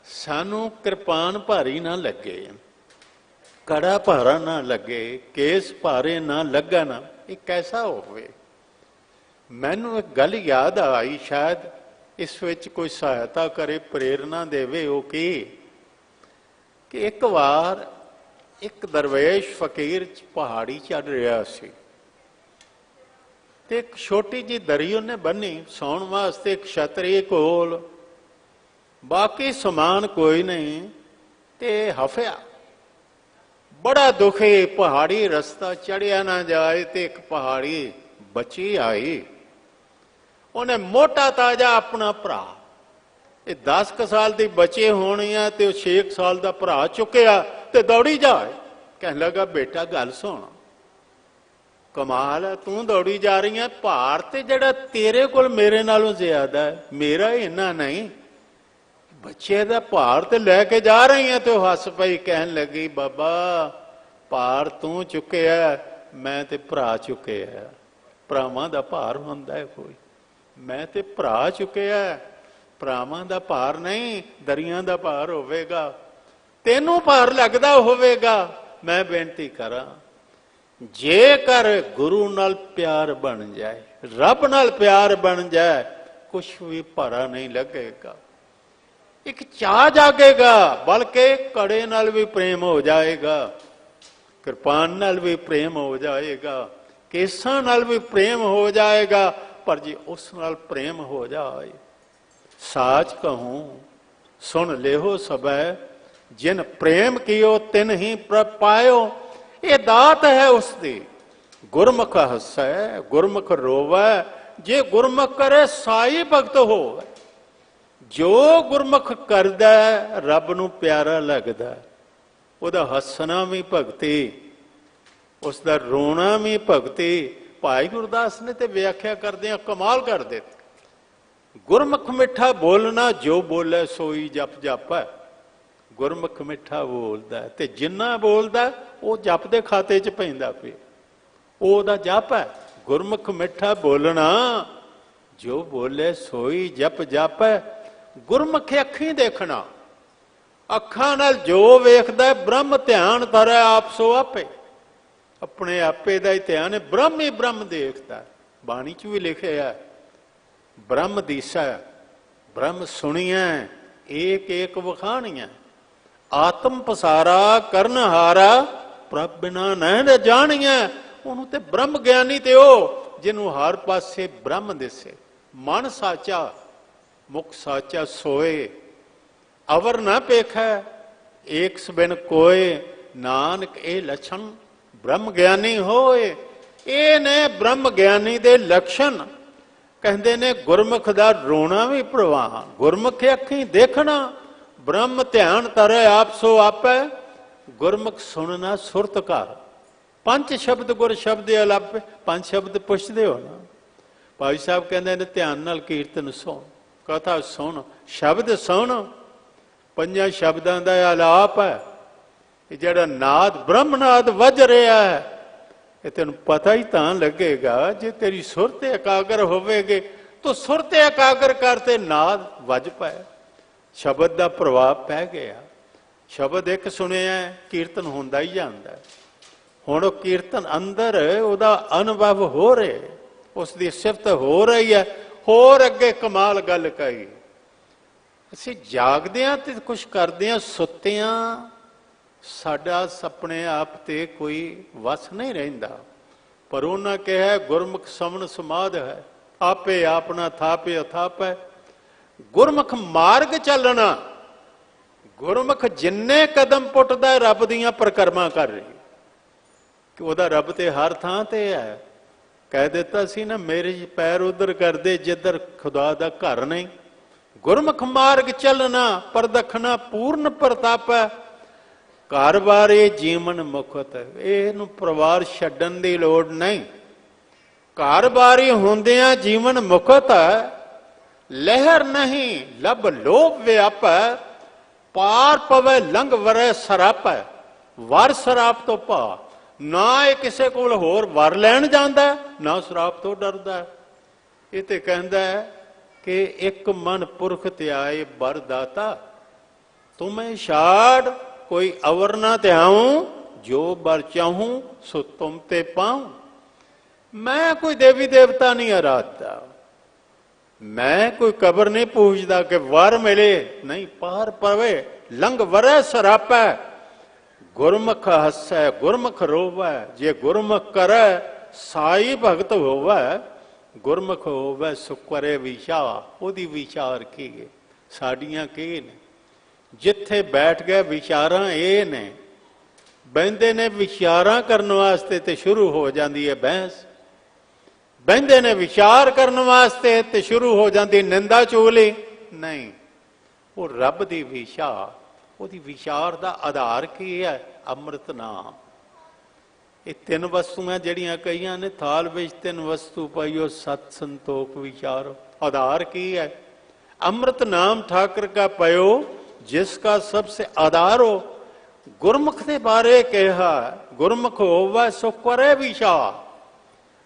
सानू कृपान भारी ना लगे, कड़ा भारा ना लगे, केस भारे ना लगन। ये कैसा होवे? मैनू एक गल याद आई, शायद इस विच कोई सहायता करे, प्रेरणा देवे। वो कि एक बार एक दरवेश फकीर पहाड़ी चढ़ रहा सी, ते एक छोटी जी दरी उन्हें बनी सौण वास्ते, एक छतरी कोल, बाकी समान कोई नहीं। ते हफिया, बड़ा दुखी, पहाड़ी रस्ता चढ़िया ना जाए। ते एक पहाड़ी बची आई, उन्हें मोटा ताजा अपना भरा, ये 10 साल की बचे होनी है, तो 6 साल का भरा चुकया ते दौड़ी जाए। कहने लगा बेटा गल सुन, कमाल है, तू दौड़ी जा रही है, भार ते जड़ा तेरे कोल मेरे नालों ज्यादा है, मेरा इन्ना नहीं, बच्चे का भार ते लैके जा रही है। तो हस पई, कहन लगी बाबा भार तू चुकया, मैं ते भरा चुकया, भरावां दा भार हुंदा है कोई, मैं ते भरा चुकया, भरावां दा भार नहीं, दरियां दा भार होवेगा, तेनू भार लगदा होवेगा। मैं बेनती करा, जेकर गुरु नाल प्यार बन जाए, रब नाल प्यार बन जाए, कुछ भी भारा नहीं लगेगा, एक चाह जागेगा, बल्कि कड़े नाल भी प्रेम हो जाएगा, कृपान नाल भी प्रेम हो जाएगा, केसां नाल भी प्रेम हो जाएगा। पर जी उस नाल प्रेम हो जाए, साच कहूं सुन लेहो सबै, जिन प्रेम कियो तिन ही पायो। ये दात है उसकी, गुरमुख हसै गुरमुख रोवै, जे गुरमुख करे साई भगत हो। जो गुरमुख करदा रब नूं प्यारा लगदा, उहदा हसना भी भगती, उसका रोना भी भगती। भाई गुरदास ने तो व्याख्या करदे कमाल कर देते, गुरमुख मिठा बोलना, जो बोले सोई जप जप है। गुरमुख मिठा बोलदा ते जिन्ना बोलदा वो जप दे खाते च पैंदा पे, ओदा जप है। गुरमुख मिठा बोलना, जो बोले सोई जप जप है। गुरमुख अखी देखना, अखां नाल जो वेखदा ब्रह्म ध्यान धरै आप सो आपे, अपने आपे का ही ध्यान है, ब्रह्म ही ब्रह्म देखता है। बाणी च भी लिखे है, ब्रह्म दिसा ब्रह्म सुनिया, एक एक वखाणिया, आत्म पसारा करन हारा ਪ੍ਰਭ ਬਿਨਾ ਨਹਿ ਜਾਣੀਐ। ਉਹਨੂੰ ਤੇ ਬ੍ਰਹਮ ਗਿਆਨੀ ਤੇ ਉਹ ਜਿਹਨੂੰ ਹਰ ਪਾਸੇ ਬ੍ਰਹਮ ਦਿਸੇ। ਮਨ ਸਾਚਾ ਮੁਖ ਸਾਚਾ ਸੋਏ, ਅਵਰ ਨਾ ਪੇਖੈ ਏਕ ਸਬਿਨ ਕੋਏ। ਨਾਨਕ ਇਹ ਲੱਛਣ ਬ੍ਰਹਮ ਗਿਆਨੀ ਹੋਏ। ਇਹ ਨੇ ਬ੍ਰਹਮ ਗਿਆਨੀ ਦੇ ਲੱਛਣ। ਕਹਿੰਦੇ ਨੇ ਗੁਰਮੁਖ ਦਾ ਰੋਣਾ ਵੀ ਪ੍ਰਵਾਨ, ਗੁਰਮੁਖ ਅੱਖੀਂ ਦੇਖਣਾ। ਬ੍ਰਹਮ ਧਿਆਨ ਧਰੈ ਆਪ ਸੋ ਆਪੈ, ਗੁਰਮੁਖ ਸੁਣਨਾ ਸੁਰਤ ਘਰ। ਪੰਜ ਸ਼ਬਦ ਗੁਰ ਸ਼ਬਦ ਅਲਾਪੇ। ਪੰਜ ਸ਼ਬਦ ਪੁੱਛਦੇ ਹੋ ਨਾ। ਭਾਈ ਸਾਹਿਬ ਕਹਿੰਦੇ ਨੇ ਧਿਆਨ ਨਾਲ ਕੀਰਤਨ ਸੁਣ, ਕਥਾ ਸੁਣ, ਸ਼ਬਦ ਸੁਣ। ਪੰਜਾਂ ਸ਼ਬਦਾਂ ਦਾ ਆਲਾਪ ਹੈ। ਇਹ ਜਿਹੜਾ ਨਾਦ ਬ੍ਰਹਮਨਾਦ ਵੱਜ ਰਿਹਾ ਹੈ, ਇਹ ਤੈਨੂੰ ਪਤਾ ਹੀ ਤਾਂ ਲੱਗੇਗਾ ਜੇ ਤੇਰੀ ਸੁਰ ਤੇ ਇਕਾਗਰ ਹੋਵੇਗੀ। ਤੂੰ ਸੁਰ ਤੇ ਇਕਾਗਰ ਕਰ ਤੇ ਨਾਦ ਵੱਜ ਪਏ, ਸ਼ਬਦ ਦਾ ਪ੍ਰਭਾਵ ਪੈ ਗਿਆ। ਸ਼ਬਦ ਇੱਕ ਸੁਣਿਆ ਕੀਰਤਨ ਹੁੰਦਾ ਹੀ ਜਾਂਦਾ। ਹੁਣ ਉਹ ਕੀਰਤਨ ਅੰਦਰ ਉਹਦਾ ਅਨੁਭਵ ਹੋ ਰਿਹਾ, ਉਸ ਦੀ ਸਿਫਤ ਹੋ ਰਹੀ ਹੈ। ਹੋਰ ਅੱਗੇ ਕਮਾਲ ਗੱਲ ਕਹੀ, ਅਸੀਂ ਜਾਗਦਿਆਂ ਤੇ ਕੁਛ ਕਰਦਿਆਂ ਸੁੱਤਿਆਂ ਸਾਡਾ ਆਪਣੇ ਆਪ ਤੇ ਕੋਈ ਵਸ ਨਹੀਂ ਰਹਿੰਦਾ। ਪਰ ਉਹਨਾਂ ਕਿਹਾ ਗੁਰਮੁਖ ਸਮਣ ਸਮਾਧ ਹੈ, ਆਪੇ ਆਪਣਾ ਥਾਪੇ ਅਥਾਪੈ। ਗੁਰਮੁਖ ਮਾਰਗ ਚੱਲਣਾ, ਗੁਰਮੁਖ ਜਿੰਨੇ ਕਦਮ ਪੁੱਟਦਾ ਰੱਬ ਦੀਆਂ ਪਰਿਕਰਮਾ ਕਰ ਰਹੀ ਕਿ ਉਹਦਾ ਰੱਬ ਤੇ ਹਰ ਥਾਂ ਤੇ ਹੈ। ਕਹਿ ਦਿੱਤਾ ਸੀ ਨਾ, ਮੇਰੇ ਪੈਰ ਉਧਰ ਕਰਦੇ ਜਿੱਧਰ ਖੁਦਾ ਦਾ ਘਰ ਨਹੀਂ। ਗੁਰਮੁਖ ਮਾਰਗ ਚੱਲਣਾ, ਪਰਦਖਣਾ ਪੂਰਨ ਪ੍ਰਤਾਪੈ। ਘਰ ਬਾਰੇ ਜੀਵਨ ਮੁਕਤ, ਇਹਨੂੰ ਪਰਿਵਾਰ ਛੱਡਣ ਦੀ ਲੋੜ ਨਹੀਂ। ਘਰ ਬਾਰੀ ਹੁੰਦਿਆਂ ਜੀਵਨ ਮੁਕਤ ਹੈ। ਲਹਿਰ ਨਹੀਂ ਲਬ ਲੋਭ ਵਿਆਪੈ, ਪਾਰ ਪਵੇ ਲੰਘ ਵਰੈ ਸਰਾਪੈ। ਵਰ ਸਰਾਪ ਤੋਂ ਭਾ ਨਾ ਇਹ ਕਿਸੇ ਕੋਲ ਹੋਰ ਵਰ ਲੈਣ ਜਾਂਦਾ, ਨਾ ਸਰਾਪ ਤੋਂ ਡਰਦਾ। ਇਹ ਤੇ ਕਹਿੰਦਾ ਕਿ ਇੱਕ ਮਨ ਪੁਰਖ ਧਿਆਏ ਬਰ ਦਾਤਾ, ਤੁਮੇ ਛਾੜ ਕੋਈ ਅਵਰ ਨਾ ਧਿਆਉ। ਜੋ ਬਰ ਚਾਹੂੰ ਸੋ ਤੁਮ ਤੇ ਪਾਉ। ਮੈਂ ਕੋਈ ਦੇਵੀ ਦੇਵਤਾ ਨਹੀਂ ਆਰਾਧਦਾ, ਮੈਂ ਕੋਈ ਕਬਰ ਨਹੀਂ ਪੂਜਦਾ ਕਿ ਵਰ ਮਿਲੇ ਨਹੀਂ। ਪਾਰ ਪਵੇ ਲੰਘ ਵਰੈ ਸਰਾਪੈ। ਗੁਰਮੁਖ ਹੱਸੈ ਗੁਰਮੁਖ ਰੋਵੈ, ਜੇ ਗੁਰਮੁਖ ਕਰੈ ਸਾਈ ਭਗਤ ਹੋਵੈ। ਗੁਰਮੁਖ ਹੋਵੈ ਸੁ ਕਰੇ ਵਿਚਾਰ, ਉਹਦੀ ਵਿਚਾਰ ਕੀ ਹੈ, ਸਾਡੀਆਂ ਕੀ ਨੇ। ਜਿੱਥੇ ਬੈਠ ਗਏ ਵਿਚਾਰਾਂ ਇਹ ਨੇ, ਬਹਿੰਦੇ ਨੇ ਵਿਚਾਰਾਂ ਕਰਨ ਵਾਸਤੇ ਤੇ ਸ਼ੁਰੂ ਹੋ ਜਾਂਦੀ ਹੈ ਬਹਿਸ। ਬਹਿੰਦੇ ਨੇ ਵਿਚਾਰ ਕਰਨ ਵਾਸਤੇ ਤੇ ਸ਼ੁਰੂ ਹੋ ਜਾਂਦੀ ਨਿੰਦਾ ਚੁਗਲੀ। ਨਹੀਂ, ਉਹ ਰੱਬ ਦੀ ਵਿਚਾਰ, ਉਹਦੀ ਵਿਚਾਰ ਦਾ ਆਧਾਰ ਕੀ ਹੈ? ਅੰਮ੍ਰਿਤ ਨਾਮ। ਇਹ ਤਿੰਨ ਵਸਤੂਆਂ ਜਿਹੜੀਆਂ ਕਹੀਆਂ ਨੇ, ਥਾਲ ਵਿੱਚ ਤਿੰਨ ਵਸਤੂ ਪਾਈਓ ਸਤ ਸੰਤੋਖ ਵਿਚਾਰ। ਆਧਾਰ ਕੀ ਹੈ? ਅੰਮ੍ਰਿਤ ਨਾਮ ਠਾਕਰ ਕਾ ਪਇਓ, ਜਿਸ ਕਾ ਸਭ ਸੇ ਆਧਾਰ ਹੋ। ਗੁਰਮੁਖ ਦੇ ਬਾਰੇ ਕਿਹਾ, ਗੁਰਮੁਖ ਹੋਵੇ ਸੋ ਕਰੇ ਵਿਚਾਰ।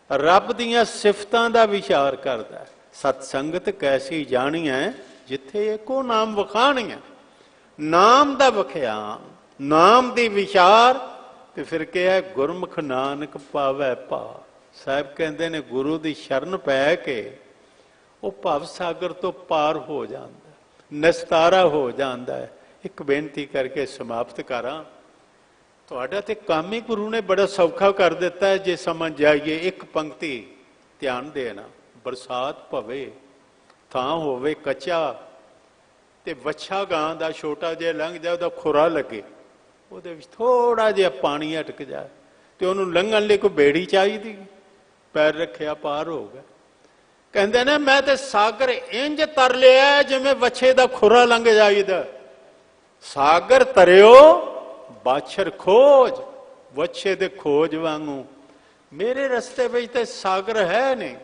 ਰੱਬ ਦੀਆਂ ਸਿਫਤਾਂ ਦਾ ਵਿਚਾਰ ਕਰਦਾ। ਸਤ ਸੰਗਤ ਕੈਸੀ ਜਾਣੀ ਹੈ, ਜਿੱਥੇ ਇੱਕੋ ਨਾਮ ਵਖਾਣੀ ਹੈ। ਨਾਮ ਦਾ ਵਖਿਆਨ, ਨਾਮ ਦੀ ਵਿਚਾਰ। ਤੇ ਫਿਰ ਕਿਹਾ ਗੁਰਮੁਖ ਨਾਨਕ ਪਾਵੈ ਭਾ। ਸਾਹਿਬ ਕਹਿੰਦੇ ਨੇ ਗੁਰੂ ਦੀ ਸ਼ਰਨ ਪੈ ਕੇ ਉਹ ਭਵ ਸਾਗਰ ਤੋਂ ਪਾਰ ਹੋ ਜਾਂਦਾ, ਨਿਸਤਾਰਾ ਹੋ ਜਾਂਦਾ ਹੈ। ਇੱਕ ਬੇਨਤੀ ਕਰਕੇ ਸਮਾਪਤ ਕਰਾਂ। ਤੁਹਾਡਾ ਤੇ ਕੰਮ ਹੀ ਗੁਰੂ ਨੇ ਬੜਾ ਸੌਖਾ ਕਰ ਦਿੱਤਾ ਹੈ ਜੇ ਸਮਝ ਜਾਈਏ। ਇੱਕ ਪੰਕਤੀ ਧਿਆਨ ਦੇਣਾ, ਬਰਸਾਤ ਪਵੇ, ਥਾਂ ਹੋਵੇ ਕੱਚਾ, ਤੇ ਵੱਛਾ ਗਾਂ ਦਾ ਛੋਟਾ ਜਿਹਾ ਲੰਘ ਜਾ, ਉਹਦਾ ਖੁਰਾ ਲੱਗੇ, ਉਹਦੇ ਵਿੱਚ ਥੋੜਾ ਜਿਹਾ ਪਾਣੀ ਅਟਕ ਜਾਏ ਤੇ ਉਹਨੂੰ ਲੰਘਣ ਲਈ ਕੋਈ ਬੇੜੀ ਚਾਹੀਦੀ, ਪੈਰ ਰੱਖਿਆ ਪਾਰ ਹੋ ਗਿਆ। ਕਹਿੰਦੇ ਨੇ ਮੈਂ ਤੇ ਸਾਗਰ ਇੰਜ ਤਰ ਲਿਆ ਜਿਵੇਂ ਵੱਛੇ ਦਾ ਖੁਰਾ ਲੰਘ ਜਾਈਦਾ। ਸਾਗਰ ਤਰਿਓ ਬਾਛਰ ਖੋਜ, ਵੱਛੇ ਦੇ ਖੋਜ ਵਾਂਗੂ ਮੇਰੇ ਰਸਤੇ ਵਿੱਚ ਤੇ ਸਾਗਰ ਹੈ ਨਹੀਂ।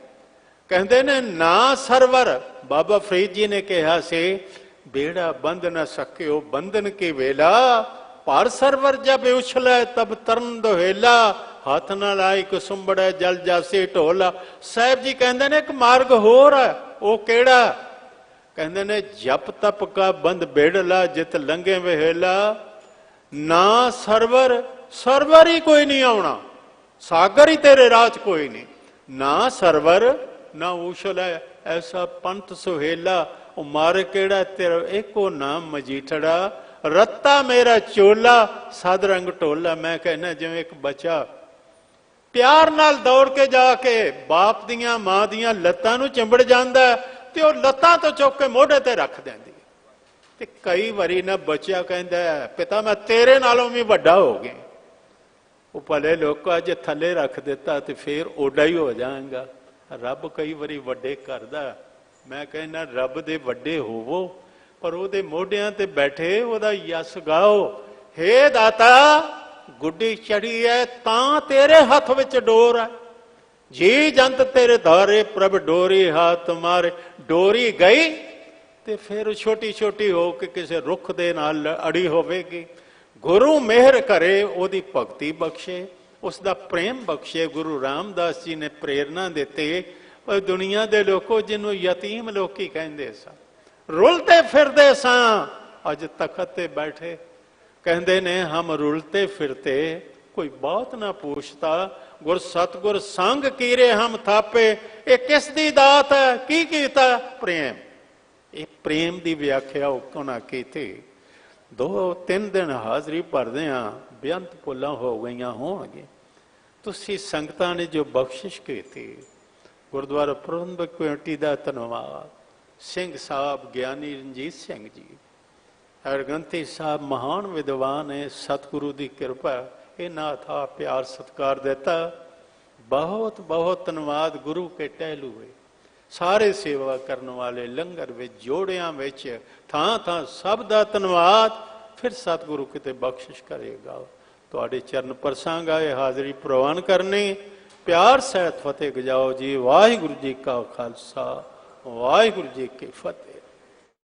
ਕਹਿੰਦੇ ਨੇ ਨਾ ਸਰਵਰ, ਬਾਬਾ ਫਰੀਦ ਜੀ ਨੇ ਕਿਹਾ ਸੀ, ਬੇੜਾ ਬੰਧ ਨਾ ਸਕਿਓ ਬੰਧਨ ਕੀ ਵੇਲਾ, ਪਰ ਸਰਵਰ ਜਬ ਉਛਲੇ ਤਬ ਤਰਨ ਦੁਹੇਲਾ, ਹੱਥ ਨਾ ਲਾਈ ਕੁਸੁੰਬੜੇ ਜਲ ਜਾਸੇ ਢੋਲਾ। ਸਾਹਿਬ ਜੀ ਕਹਿੰਦੇ ਨੇ ਇੱਕ ਮਾਰਗ ਹੋਰ ਹੈ, ਉਹ ਕਿਹੜਾ? ਕਹਿੰਦੇ ਨੇ ਜਪ ਤਪ ਕਾ ਬੰਦ ਬੇੜਲਾ, ਜਿਤ ਲੰਘੇ ਵਹੇਲਾ। ਨਾ ਸਰਵਰ, ਸਰਵਰ ਹੀ ਕੋਈ ਨਹੀਂ ਆਉਣਾ, ਸਾਗਰ ਹੀ ਤੇਰੇ ਰਾਹ ਚ ਕੋਈ ਨਹੀਂ। ਨਾ ਸਰਵਰ ਨਾ ਉਛਲੇ ਐਸਾ ਪੰਥ ਸੁਹੇਲਾ। ਉਹ ਮਾਰਗ ਕਿਹੜਾ? ਤੇਰਾ ਇੱਕੋ ਨਾਮ ਮਜੀਠੜਾ, रत्ता मेरा चोला सद रंग टोला। मैं कहना जिवें एक बच्चा प्यार नाल दौड़ के जाके बाप दियां मां दियां लत्तां नूं चिंबड़ जांदा ते ओह लत्तां तो चुक के मोढे ते रख देंदी। ते कई वारी ना बच्चा कहंदा पिता मैं तेरे नालों भी वड्डा हो गया। वो भले लोग जे थले रख दिता तो फिर ओडा ही हो जाएगा। रब कई बारी वड्डे करदा। मैं कहना रब दे वड्डे होवो पर ओहदे मोढियां ते बैठे ओहदा यस गाओ। हे दाता गुड्डी चढ़ी है तां तेरे हथ विच डोर है, जी जंत तेरे धारे प्रभ डोरी हाथ मारे। डोरी गई ते फिर छोटी छोटी हो के किसी रुख दे नाल अड़ी होवेगी। गुरु मेहर करे ओदी भगती बख्शे, उसका प्रेम बख्शे। गुरु रामदास जी ने प्रेरणा देते पर दुनिया दे लोगों जिन्हों यतीम लोकी कहंदे सा, रुलते फिरदे सा, अज तखत ते बैठे कहंदे ने हम रुलते फिरते कोई बात ना पूछता। गुर सतगुर संग कीरे हम थापे। ये किस दी दात है की कीता? प्रेम। ये प्रेम की व्याख्या उन्होंने की थी। 2-3 दिन हाजरी भरदे बेअंत पुलां हो गई होणगे। तुसी संगतां ने जो बख्शिश की थी गुरुद्वारा प्रबंधक कमेटी का धन्यवाद। सिंह साहब ज्ञानी रंजीत सिंह जी हरगंती साहब महान विद्वान है। सतगुरु की कृपा इन्ना था प्यार सत्कार देता। बहुत बहुत धन्यवाद। गुरु के टहलू है सारे सेवा करने वाले लंगर विच जोड़ियां विच थां थां सब दा धन्यवाद। फिर सतगुरु किते बख्शिश करेगा। तुहाडे चरण परसांग आए हाजरी प्रवान करनी। प्यार सहित फतेह गजाओ जी। वाहिगुरु जी का खालसा वाहिगुरु जी की फतेह।